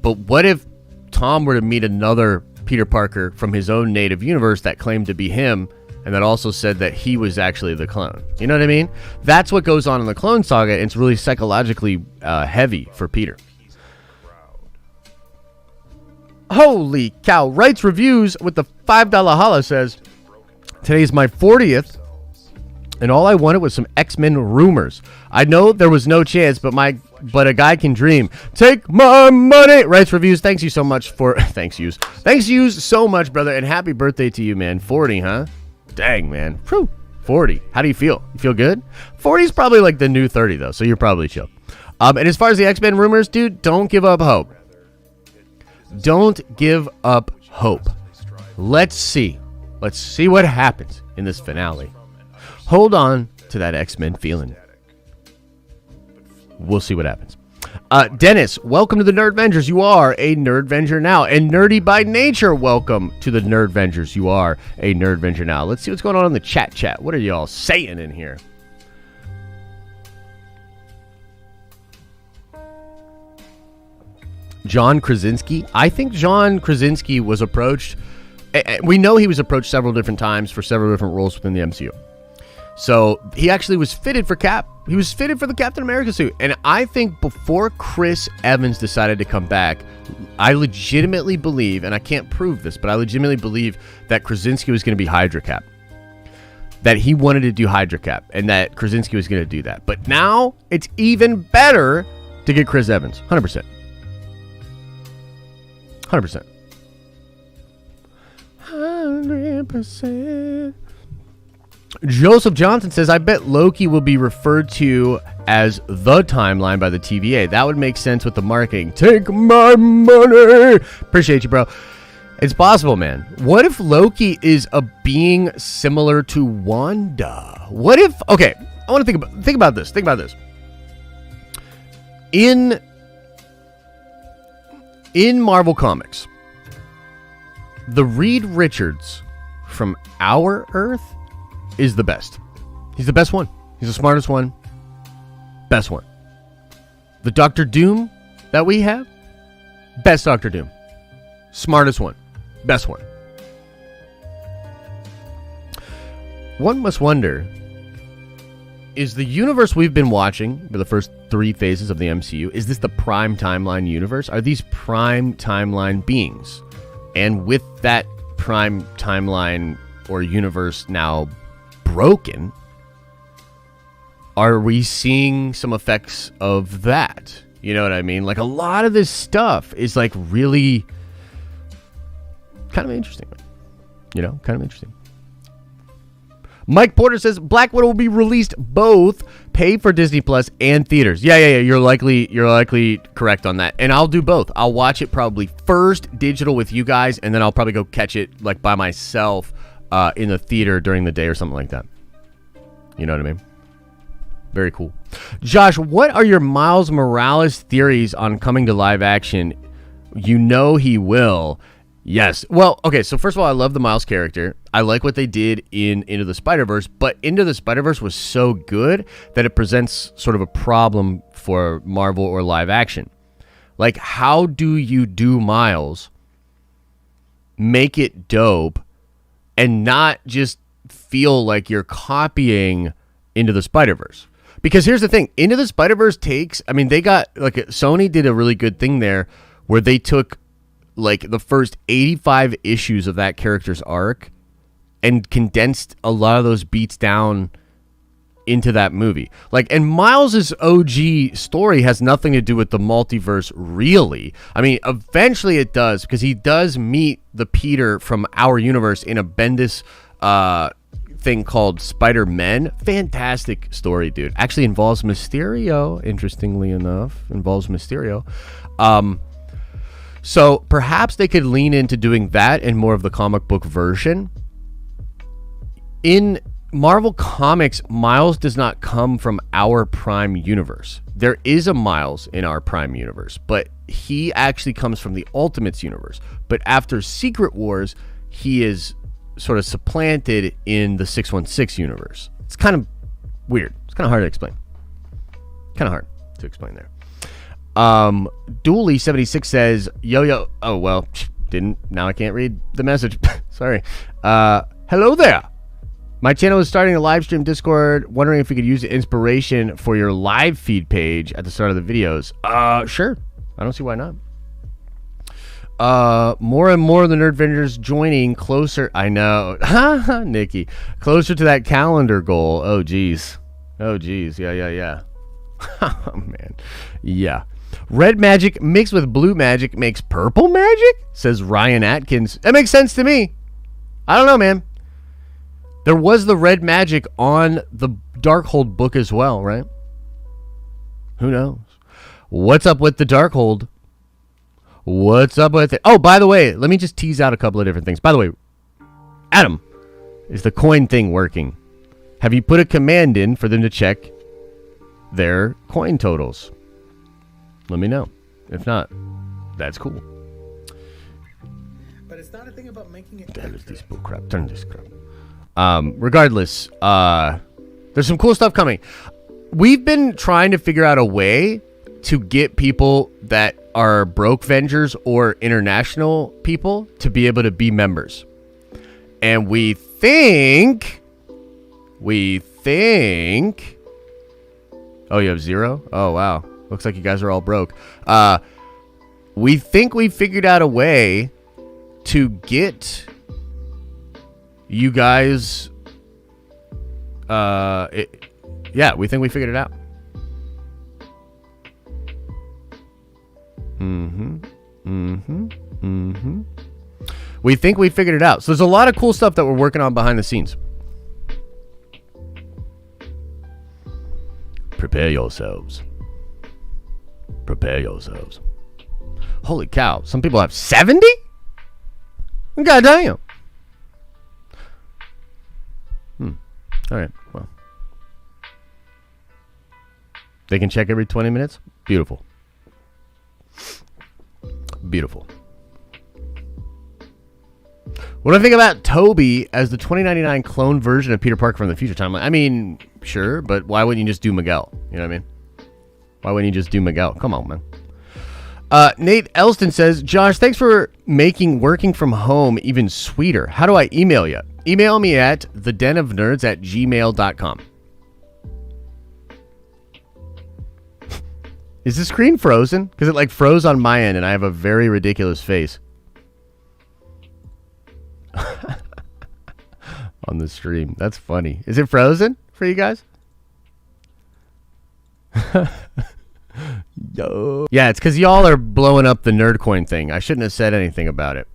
A: But what if Tom were to meet another Peter Parker from his own native universe that claimed to be him, and that also said that he was actually the clone? You know what I mean? That's what goes on in the Clone Saga. And it's really psychologically heavy for Peter. Holy cow. Writes Reviews with the $5 holla says, today's my 40th, and all I wanted was some X-Men rumors. I know there was no chance, but a guy can dream. Take my money. Writes Reviews, thanks you so much for thanks yous so much, brother, and happy birthday to you, man. 40, huh? Dang, man. Whew. 40. How do you feel? You feel good? 40 is probably like the new 30 though, so you're probably chill. And as far as the X-Men rumors, dude, don't give up hope. Don't give up hope. Let's see what happens in this finale. Hold on to that X-Men feeling. We'll see what happens. Dennis, welcome to the Nerd Avengers. You are a Nerd Avenger now. And Nerdy by Nature, welcome to the Nerd Avengers. You are a Nerd Avenger now. Let's see what's going on in the chat. What are y'all saying in here? John Krasinski. I think John Krasinski was approached. We know he was approached several different times for several different roles within the MCU. So he actually was fitted for Cap. He was fitted for the Captain America suit. And I think before Chris Evans decided to come back, I legitimately believe, and I can't prove this, but I legitimately believe that Krasinski was going to be Hydra Cap. That he wanted to do Hydra Cap, and that Krasinski was going to do that. But now it's even better to get Chris Evans. 100%. 100%. 100%. Joseph Johnson says, I bet Loki will be referred to as the timeline by the TVA. That would make sense with the marketing. Take my money. Appreciate you, bro. It's possible, man. What if Loki is a being similar to Wanda? What if... Okay, I want to think about this. Think about this. In Marvel Comics, the Reed Richards from our Earth is the best. He's the best one. He's the smartest one. Best one. The Doctor Doom that we have, best Doctor Doom. Smartest one. Best one. One must wonder, is the universe we've been watching for the first 3 phases of the MCU, is this the prime timeline universe? Are these prime timeline beings? And with that prime timeline or universe now broken. Are we seeing some effects of that? You know what I mean? Like, a lot of this stuff is like really kind of interesting. You know, kind of interesting. Mike Porter says Black Widow will be released both pay for Disney Plus and theaters. Yeah. You're likely correct on that. And I'll do both. I'll watch it probably first digital with you guys, and then I'll probably go catch it like by myself in the theater during the day or something like that. You know what I mean? Very cool. Josh, what are your Miles Morales theories on coming to live action? You know he will. Yes. Well, okay, so first of all, I love the Miles character. I like what they did in Into the Spider-Verse, but Into the Spider-Verse was so good that it presents sort of a problem for Marvel or live action. Like, how do you do Miles, make it dope, and not just feel like you're copying Into the Spider-Verse? Because here's the thing, Into the Spider-Verse they got, like, Sony did a really good thing there where they took, like, the first 85 issues of that character's arc and condensed a lot of those beats down into that movie. Like, and Miles's OG story has nothing to do with the multiverse, really. I mean, eventually it does, because he does meet the Peter from our universe in a Bendis thing called Spider-Man. Fantastic story, dude. Actually involves Mysterio, interestingly enough. So perhaps they could lean into doing that and more of the comic book version. In Marvel Comics, Miles does not come from our Prime universe. There is a Miles in our Prime universe, but he actually comes from the Ultimates universe. But after Secret Wars, he is sort of supplanted in the 616 universe. It's kind of weird. It's kind of hard to explain. There. Dooley76 says, yo. Oh, well, didn't. Now I can't read the message. Sorry. Hello there. My channel is starting a live stream Discord. Wondering if we could use the inspiration for your live feed page at the start of the videos. Sure. I don't see why not. More and more of the Nerdvengers joining closer. I know. Nikki. Closer to that calendar goal. Oh, geez. Yeah. Oh, man. Yeah. Red magic mixed with blue magic makes purple magic? Says Ryan Atkins. That makes sense to me. I don't know, man. There was the red magic on the Darkhold book as well, right? Who knows? What's up with the Darkhold? What's up with it? Oh, by the way, let me just tease out a couple of different things. By the way, Adam, is the coin thing working? Have you put a command in for them to check their coin totals? Let me know. If not, that's cool.
D: But it's not a thing about making it.
A: Turn this crap. Regardless, there's some cool stuff coming. We've been trying to figure out a way to get people that are broke Vengers or international people to be able to be members. And we think... Oh, you have 0? Oh, wow. Looks like you guys are all broke. We think we figured out a way to get you guys... yeah, we think we figured it out. We think we figured it out. So there's a lot of cool stuff that we're working on behind the scenes. Prepare yourselves. Holy cow. Some people have 70? God damn. All right. Well. They can check every 20 minutes? Beautiful. What do I think about Tobey as the 2099 clone version of Peter Parker from the future timeline? I mean, sure, but why wouldn't you just do Miguel? You know what I mean? Why wouldn't you just do Miguel? Come on, man. Nate Elston says, Josh, thanks for making working from home even sweeter. How do I email you? Email me at thedenofnerds@gmail.com. Is the screen frozen? Because it like froze on my end and I have a very ridiculous face. on the stream. That's funny. Is it frozen for you guys? Yo. Yeah, it's because y'all are blowing up the Nerdcoin thing. I shouldn't have said anything about it.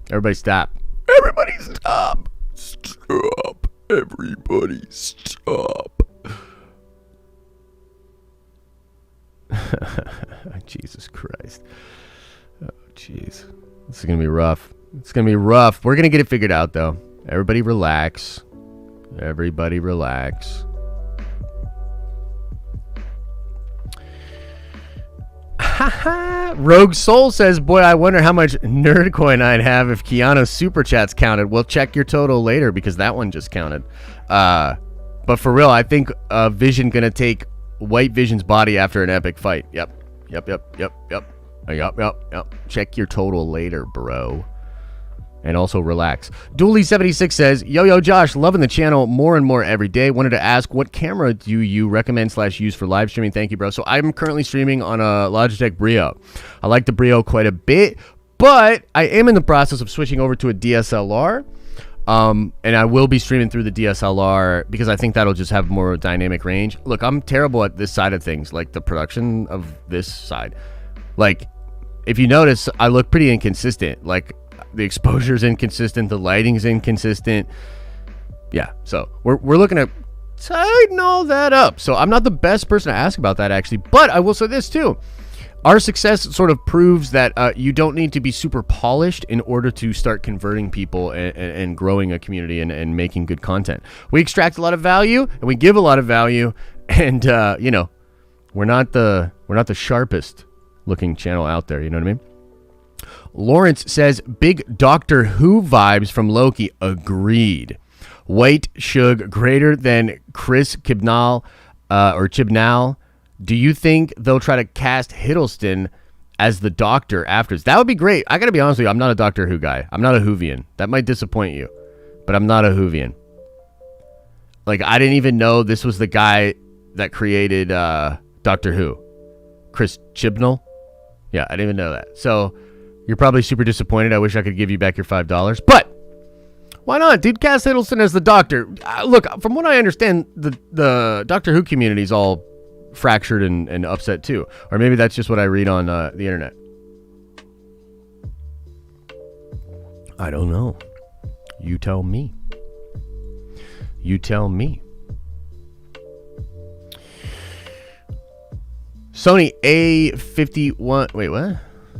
A: Everybody stop. Everybody stop. Stop. Everybody stop. Jesus Christ. Oh, jeez. This is going to be rough. It's going to be rough. We're going to get it figured out, though. Everybody relax. Everybody relax. Rogue Soul says, boy, I wonder how much Nerdcoin I'd have if Keanu's super chats counted. We'll check your total later because that one just counted. But for real, I think Vision going to take White Vision's body after an epic fight. Yep. Check your total later, bro. And also relax. Dooley76 says, yo, Josh, loving the channel more and more every day. Wanted to ask, what camera do you recommend / use for live streaming? Thank you, bro. So I'm currently streaming on a Logitech Brio. I like the Brio quite a bit, but I am in the process of switching over to a DSLR. And I will be streaming through the DSLR because I think that'll just have more dynamic range. Look, I'm terrible at this side of things, like the production of this side. Like, if you notice, I look pretty inconsistent. Like, the exposure's inconsistent, the lighting's inconsistent. Yeah, so we're looking to tighten all that up. So I'm not the best person to ask about that, actually. But I will say this, too. Our success sort of proves that you don't need to be super polished in order to start converting people and growing a community and making good content. We extract a lot of value, and we give a lot of value. And, you know, we're not the sharpest looking channel out there. You know what I mean? Lawrence says, big Doctor Who vibes from Loki. Agreed. White Shug greater than Chris Chibnall or Chibnall. Do you think they'll try to cast Hiddleston as the Doctor after? That would be great. I gotta be honest with you. I'm not a Doctor Who guy. I'm not a Whovian. That might disappoint you, but I'm not a Whovian. Like, I didn't even know this was the guy that created Doctor Who. Chris Chibnall? Yeah, I didn't even know that. So you're probably super disappointed. I wish I could give you back your $5. But why not, dude? Cast Hiddleston as the Doctor. Look, from what I understand, the Doctor Who community is all fractured and upset too. Or maybe that's just what I read on the internet. I don't know. You tell me. You tell me. Sony A51... Wait, what?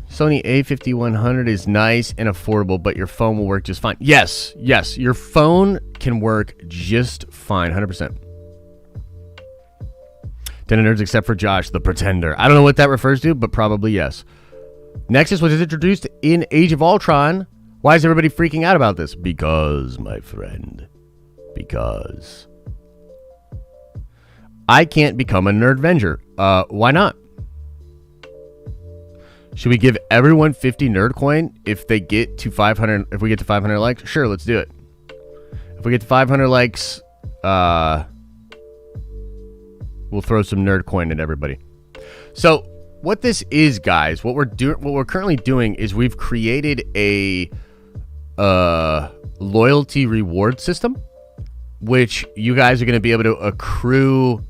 A: Sony A5100 is nice and affordable, but your phone will work just fine. Yes, your phone can work just fine, 100%. 10 nerds except for Josh, the Pretender. I don't know what that refers to, but probably yes. Nexus was introduced in Age of Ultron. Why is everybody freaking out about this? Because, my friend, because I can't become a Nerdvenger. Why not? Should we give everyone 50 Nerdcoin if they get to 500? If we get to 500 likes, sure, let's do it. If we get to 500 likes, we'll throw some Nerdcoin at everybody. So what this is, guys, what we're currently doing is we've created a loyalty reward system, which you guys are going to be able to accrue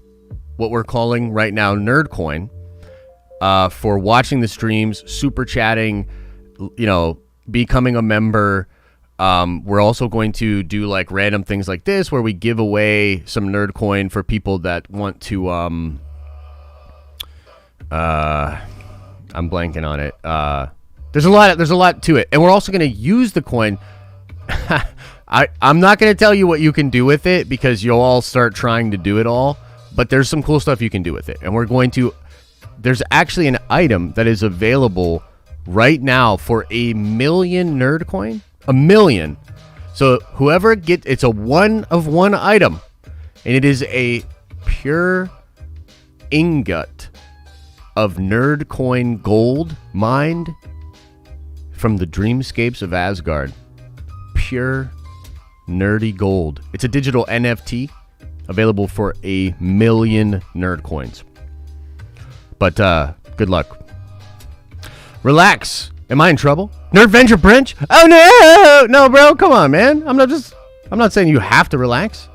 A: what we're calling right now Nerdcoin. For watching the streams, super chatting, you know, becoming a member. We're also going to do like random things like this where we give away some Nerdcoin for people that want to, I'm blanking on it. There's a lot to it. And we're also going to use the coin. I'm not going to tell you what you can do with it because you'll all start trying to do it all, but there's some cool stuff you can do with it. And we're going to, there's actually an item that is available right now for 1 million Nerdcoin. 1 million. So whoever gets, it's a one of one item, and it is a pure ingot of Nerdcoin gold mined from the dreamscapes of Asgard. Pure nerdy gold. It's a digital NFT available for 1 million Nerdcoins. But good luck. Relax. Am I in trouble? Nerdventure Brinch? Oh no, bro, come on, man. I'm not saying you have to relax.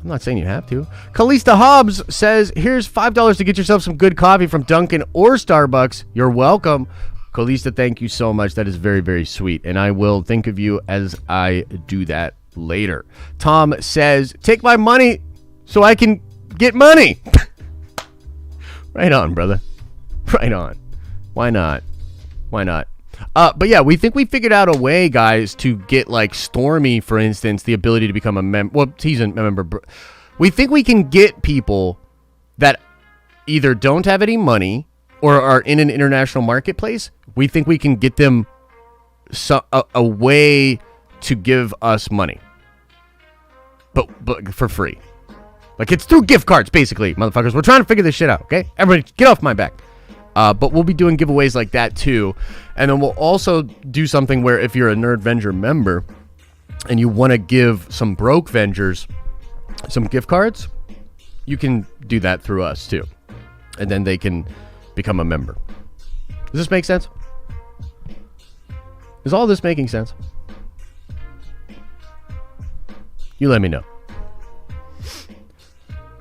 A: I'm not saying you have to. Kalista Hobbs says, here's $5 to get yourself some good coffee from Dunkin' or Starbucks. You're welcome. Kalista, thank you so much. That is very, very sweet. And I will think of you as I do that later. Tom says, take my money so I can get money. Right on, brother. Right on. Why not? Why not? But yeah, we think we figured out a way, guys, to get like Stormy, for instance, the ability to become a member. Well, he's a member. We think we can get people that either don't have any money or are in an international marketplace. We think we can get them a way to give us money, but for free. Like, it's through gift cards, basically, motherfuckers. We're trying to figure this shit out, okay? Everybody, get off my back. But we'll be doing giveaways like that too. And then we'll also do something where if you're a Nerdvenger member and you want to give some broke Vengers some gift cards, you can do that through us too. And then they can become a member. Does this make sense? Is all this making sense? You let me know.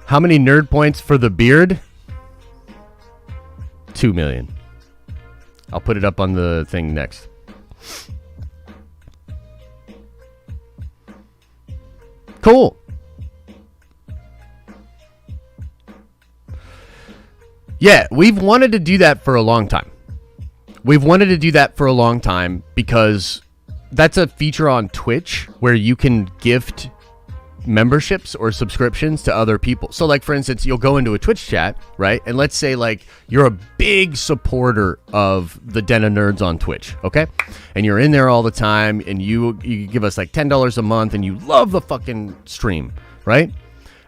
A: How many nerd points for the beard? 2 million. I'll put it up on the thing next. Cool. Yeah, we've wanted to do that for a long time. Because that's a feature on Twitch where you can gift memberships or subscriptions to other people. So like, for instance, you'll go into a Twitch chat, right? And let's say like you're a big supporter of the Den of Nerds on Twitch, okay? And you're in there all the time and you give us like $10 a month and you love the fucking stream, right?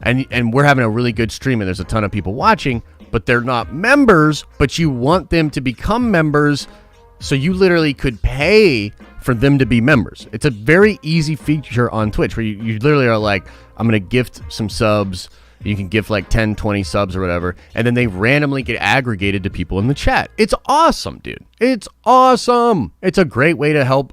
A: And we're having a really good stream and there's a ton of people watching, but they're not members, but you want them to become members, so you literally could pay for them to be members. It's a very easy feature on Twitch where you literally are like, I'm going to gift some subs. You can gift like 10, 20 subs or whatever. And then they randomly get aggregated to people in the chat. It's awesome, dude. It's awesome. It's a great way to help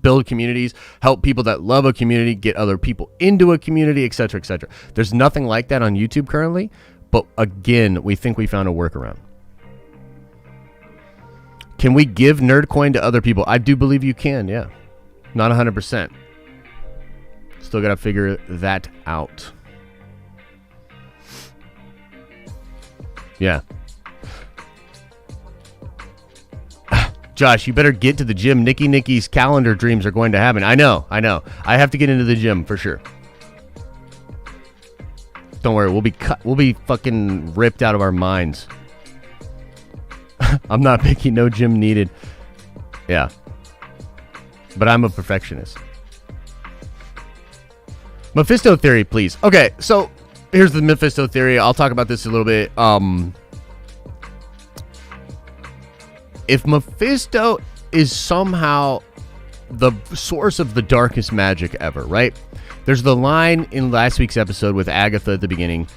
A: build communities, help people that love a community, get other people into a community, etc., etc. There's nothing like that on YouTube currently. But again, we think we found a workaround. Can we give Nerdcoin to other people? I do believe you can, yeah. Not 100%. Still got to figure that out. Yeah. Josh, you better get to the gym. Nikki's calendar dreams are going to happen. I know. I have to get into the gym for sure. Don't worry, we'll be fucking ripped out of our minds. I'm not picky, no gym needed. Yeah. But I'm a perfectionist. Mephisto theory, please. Okay, so here's the Mephisto theory. I'll talk about this a little bit. If Mephisto is somehow the source of the darkest magic ever, right? There's the line in last week's episode with Agatha at the beginning,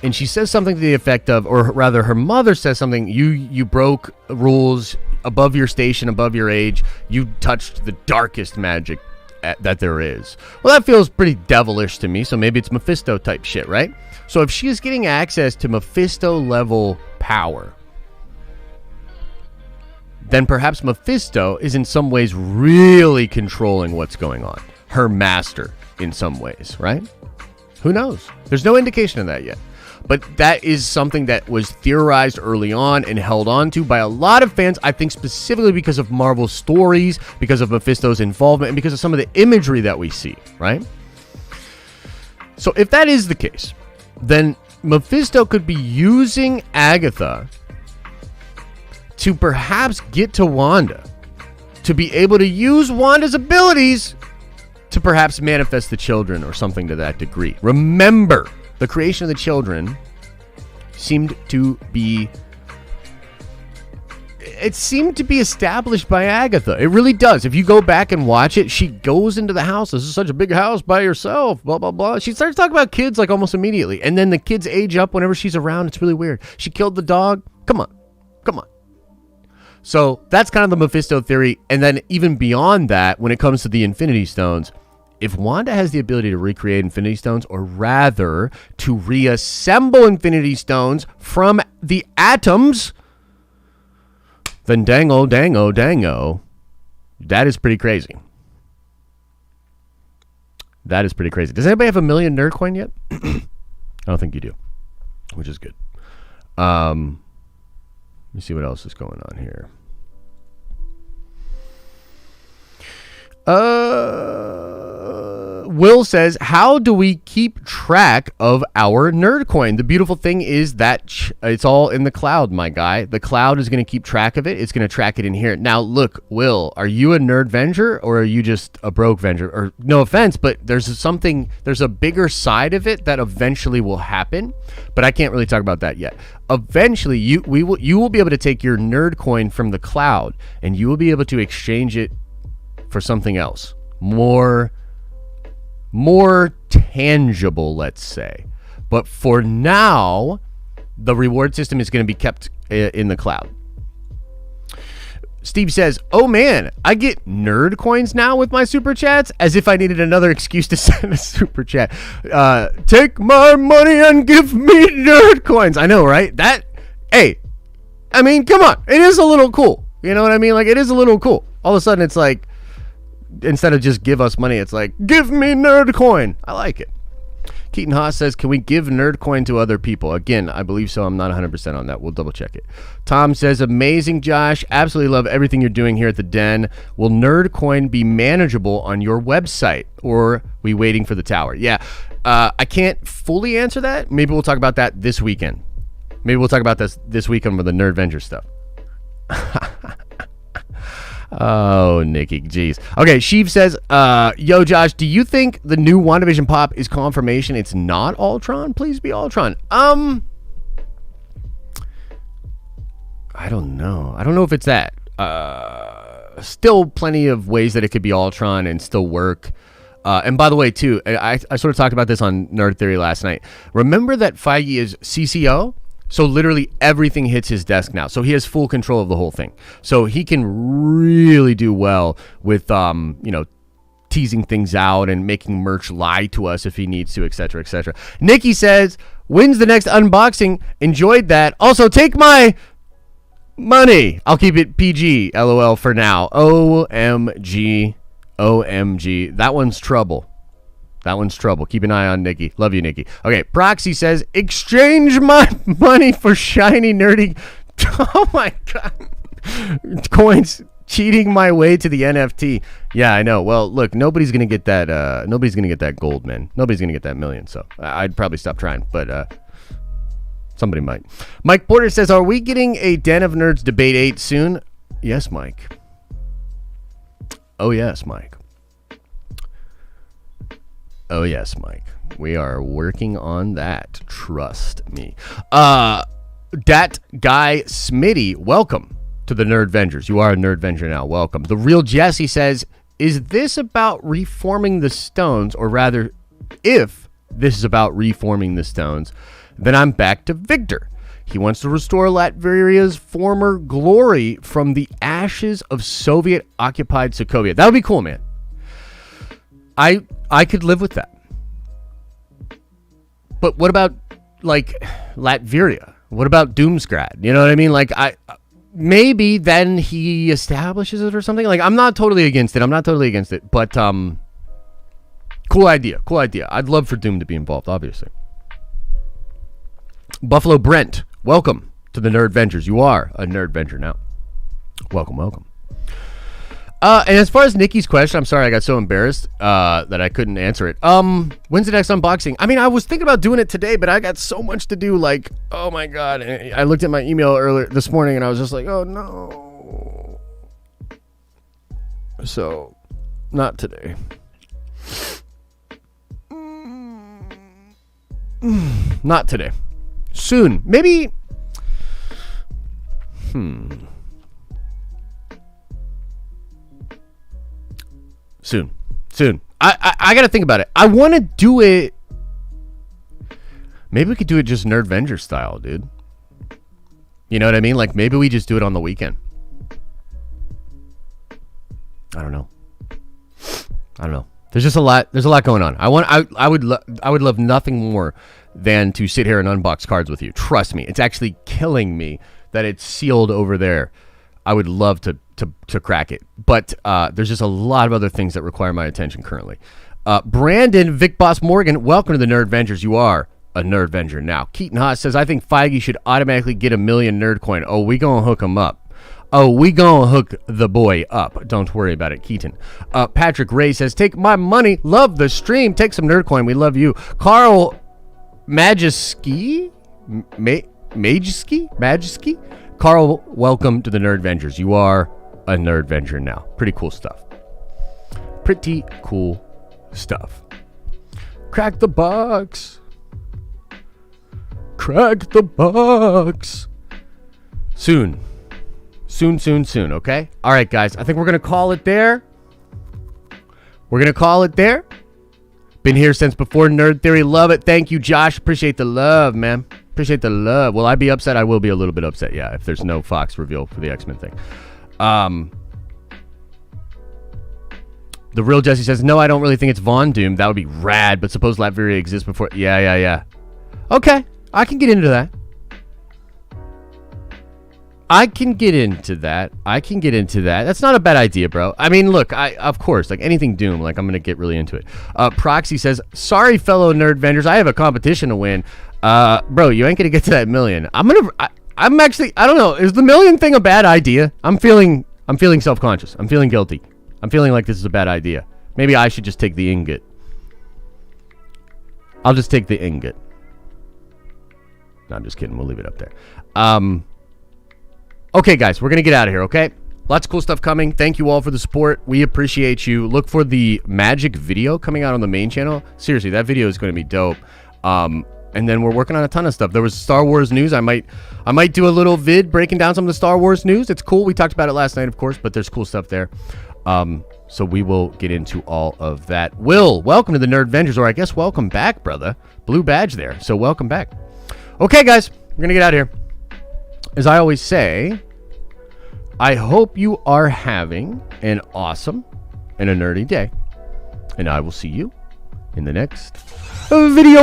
A: and she says something to the effect of, or rather her mother says something, you broke rules, above your station, above your age, you touched the darkest magic that there is. Well, that feels pretty devilish to me, so maybe it's Mephisto type shit, right? So if she is getting access to Mephisto level power, then perhaps Mephisto is in some ways really controlling what's going on. Her master in some ways, right? Who knows? There's no indication of that yet. But that is something that was theorized early on and held on to by a lot of fans, I think specifically because of Marvel stories, because of Mephisto's involvement, and because of some of the imagery that we see, right? So if that is the case, then Mephisto could be using Agatha to perhaps get to Wanda, to be able to use Wanda's abilities to perhaps manifest the children or something to that degree. Remember, the creation of the children seemed to be established by Agatha. It really does. If you go back and watch it, she goes into the house. This is such a big house by yourself, blah, blah, blah. She starts talking about kids like almost immediately. And then the kids age up whenever she's around. It's really weird. She killed the dog. Come on. So that's kind of the Mephisto theory. And then even beyond that, when it comes to the Infinity Stones, if Wanda has the ability to recreate Infinity Stones, or rather to reassemble Infinity Stones from the atoms, then dango, that is pretty crazy. That is pretty crazy. Does anybody have a million nerd coin yet? I don't think you do, which is good. Let me see what else is going on here. Will says, how do we keep track of our nerd coin? The beautiful thing is that it's all in the cloud, my guy. The cloud is going to keep track of it. It's going to track it in here. Now, look, Will, are you a nerd venger or are you just a broke venger? Or no offense, but there's a bigger side of it that eventually will happen, but I can't really talk about that yet. Eventually, you will be able to take your nerd coin from the cloud and you will be able to exchange it for something else, more tangible, let's say. But for now, the reward system is going to be kept in the cloud. Steve says, oh man, I get nerd coins now with my super chats, as if I needed another excuse to send a super chat. Take my money and give me nerd coins. I know, right? Hey, I mean, come on. It is a little cool. You know what I mean? Like, it is a little cool. All of a sudden, it's like, instead of just give us money, it's like, give me nerd coin. I like it. Keaton Haas says, can we give nerd coin to other people? Again, I believe so. I'm not 100% on that. We'll double check it. Tom says, amazing, Josh. Absolutely love everything you're doing here at the Den. Will nerd coin be manageable on your website, or are we waiting for the tower? Yeah, I can't fully answer that. Maybe we'll talk about that this weekend. Maybe we'll talk about this weekend with the Nerd Avenger stuff. Oh, Nikki, jeez. Okay, Sheev says, yo, Josh, do you think the new WandaVision pop is confirmation it's not Ultron? Please be Ultron. I don't know. I don't know if it's that. Still plenty of ways that it could be Ultron and still work. And by the way, too, I sort of talked about this on Nerd Theory last night. Remember that FEIGE is CCO? So literally everything hits his desk now. So he has full control of the whole thing. So he can really do well with, teasing things out and making merch lie to us if he needs to, etc., etc. Nikki says, when's the next unboxing? Enjoyed that. Also, take my money. I'll keep it PG, LOL, for now. OMG. That one's trouble. Keep an eye on Nikki. Love you, Nikki. Okay, Proxy says, exchange my money for shiny, nerdy... Oh, my God. Coins, cheating my way to the NFT. Yeah, I know. Well, look, nobody's going to get that. Nobody's going to get that gold, man. Nobody's going to get that million, so I'd probably stop trying, but somebody might. Mike Porter says, are we getting a Den of Nerds Debate 8 soon? Yes, Mike. Oh, yes, Mike. Oh, yes, Mike. We are working on that. Trust me. Dat Guy Smitty, welcome to the Nerd Vengers. You are a Nerd Venger now. Welcome. The Real Jesse says, is this about reforming the stones? Or rather, if this is about reforming the stones, then I'm back to Victor. He wants to restore Latveria's former glory from the ashes of Soviet-occupied Sokovia. That would be cool, man. I could live with that. But what about, like, Latveria? What about Doomsgrad? You know what I mean? Like, maybe then he establishes it or something. Like, I'm not totally against it. But, cool idea. I'd love for Doom to be involved, obviously. Buffalo Brent, welcome to the Nerd Vengers. You are a Nerd Venger now. Welcome. And as far as Nikki's question, I'm sorry I got so embarrassed that I couldn't answer it. When's the next unboxing? I mean, I was thinking about doing it today, but I got so much to do. Like, oh my God. I looked at my email earlier this morning and I was just like, oh no. So, not today. Not today. Soon. Maybe. Soon. I gotta think about it. I want to do it. Maybe we could do it just Nerd Venger style, dude. You know what I mean? Like, maybe we just do it on the weekend. I don't know. There's just a lot. There's a lot going on. I would love nothing more than to sit here and unbox cards with you. Trust me, it's actually killing me that it's sealed over there. I would love to crack it, but there's just a lot of other things that require my attention currently. Brandon Vic Boss Morgan, welcome to the Nerd Vengers. You are a Nerd Venger now. Keaton Haas says, I think Feige should automatically get 1 million nerd coin. Oh, we gonna hook him up. Oh, we gonna hook the boy up. Don't worry about it, Keaton. Patrick Ray says, take my money. Love the stream. Take some nerd coin. We love you. Carl Majeski? Majeski? Carl, welcome to the Nerd Vengers. You are a Nerd Venger now. Pretty cool stuff. Pretty cool stuff. Crack the box. Crack the box. Soon, okay? All right, guys. I think we're going to call it there. Been here since before Nerd Theory. Love it. Thank you, Josh. Appreciate the love, man. Appreciate the love. Will I be upset? I will be a little bit upset, yeah, if there's no Fox reveal for the X-Men thing. The real Jesse says, no, I don't really think it's Von Doom. That would be rad, but suppose Latveria exists before. Yeah. Okay, I can get into that. I can get into that. That's not a bad idea, bro. I mean, look, of course, like anything Doom, like I'm going to get really into it. Proxy says, sorry, fellow Nerd Vendors, I have a competition to win. Bro, you ain't going to get to that million. I'm actually, I don't know. Is the million thing a bad idea? I'm feeling self-conscious. I'm feeling guilty. I'm feeling like this is a bad idea. Maybe I should just take the ingot. I'll just take the ingot. No, I'm just kidding. We'll leave it up there. Okay, guys, we're going to get out of here, okay? Lots of cool stuff coming. Thank you all for the support. We appreciate you. Look for the Magic video coming out on the main channel. Seriously, that video is going to be dope. And then we're working on a ton of stuff. There was Star Wars news. I might do a little vid breaking down some of the Star Wars news. It's cool. We talked about it last night, of course, but there's cool stuff there. So we will get into all of that. Will, welcome to the Nerd Vengers, or I guess welcome back, brother. Blue badge there, so welcome back. Okay, guys, we're going to get out of here. As I always say, I hope you are having an awesome and a nerdy day. And I will see you in the next video.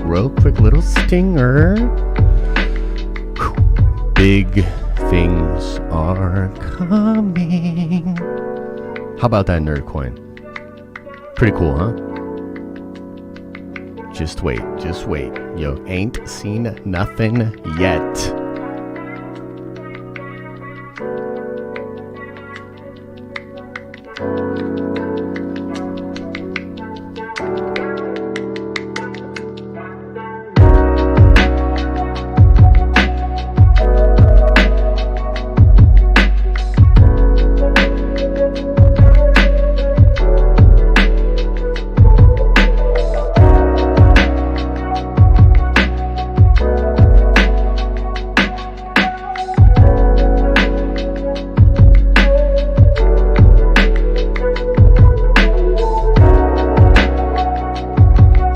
A: Real quick little stinger. Big things are coming. How about that nerd coin? Pretty cool, huh? Just wait. You ain't seen nothing yet.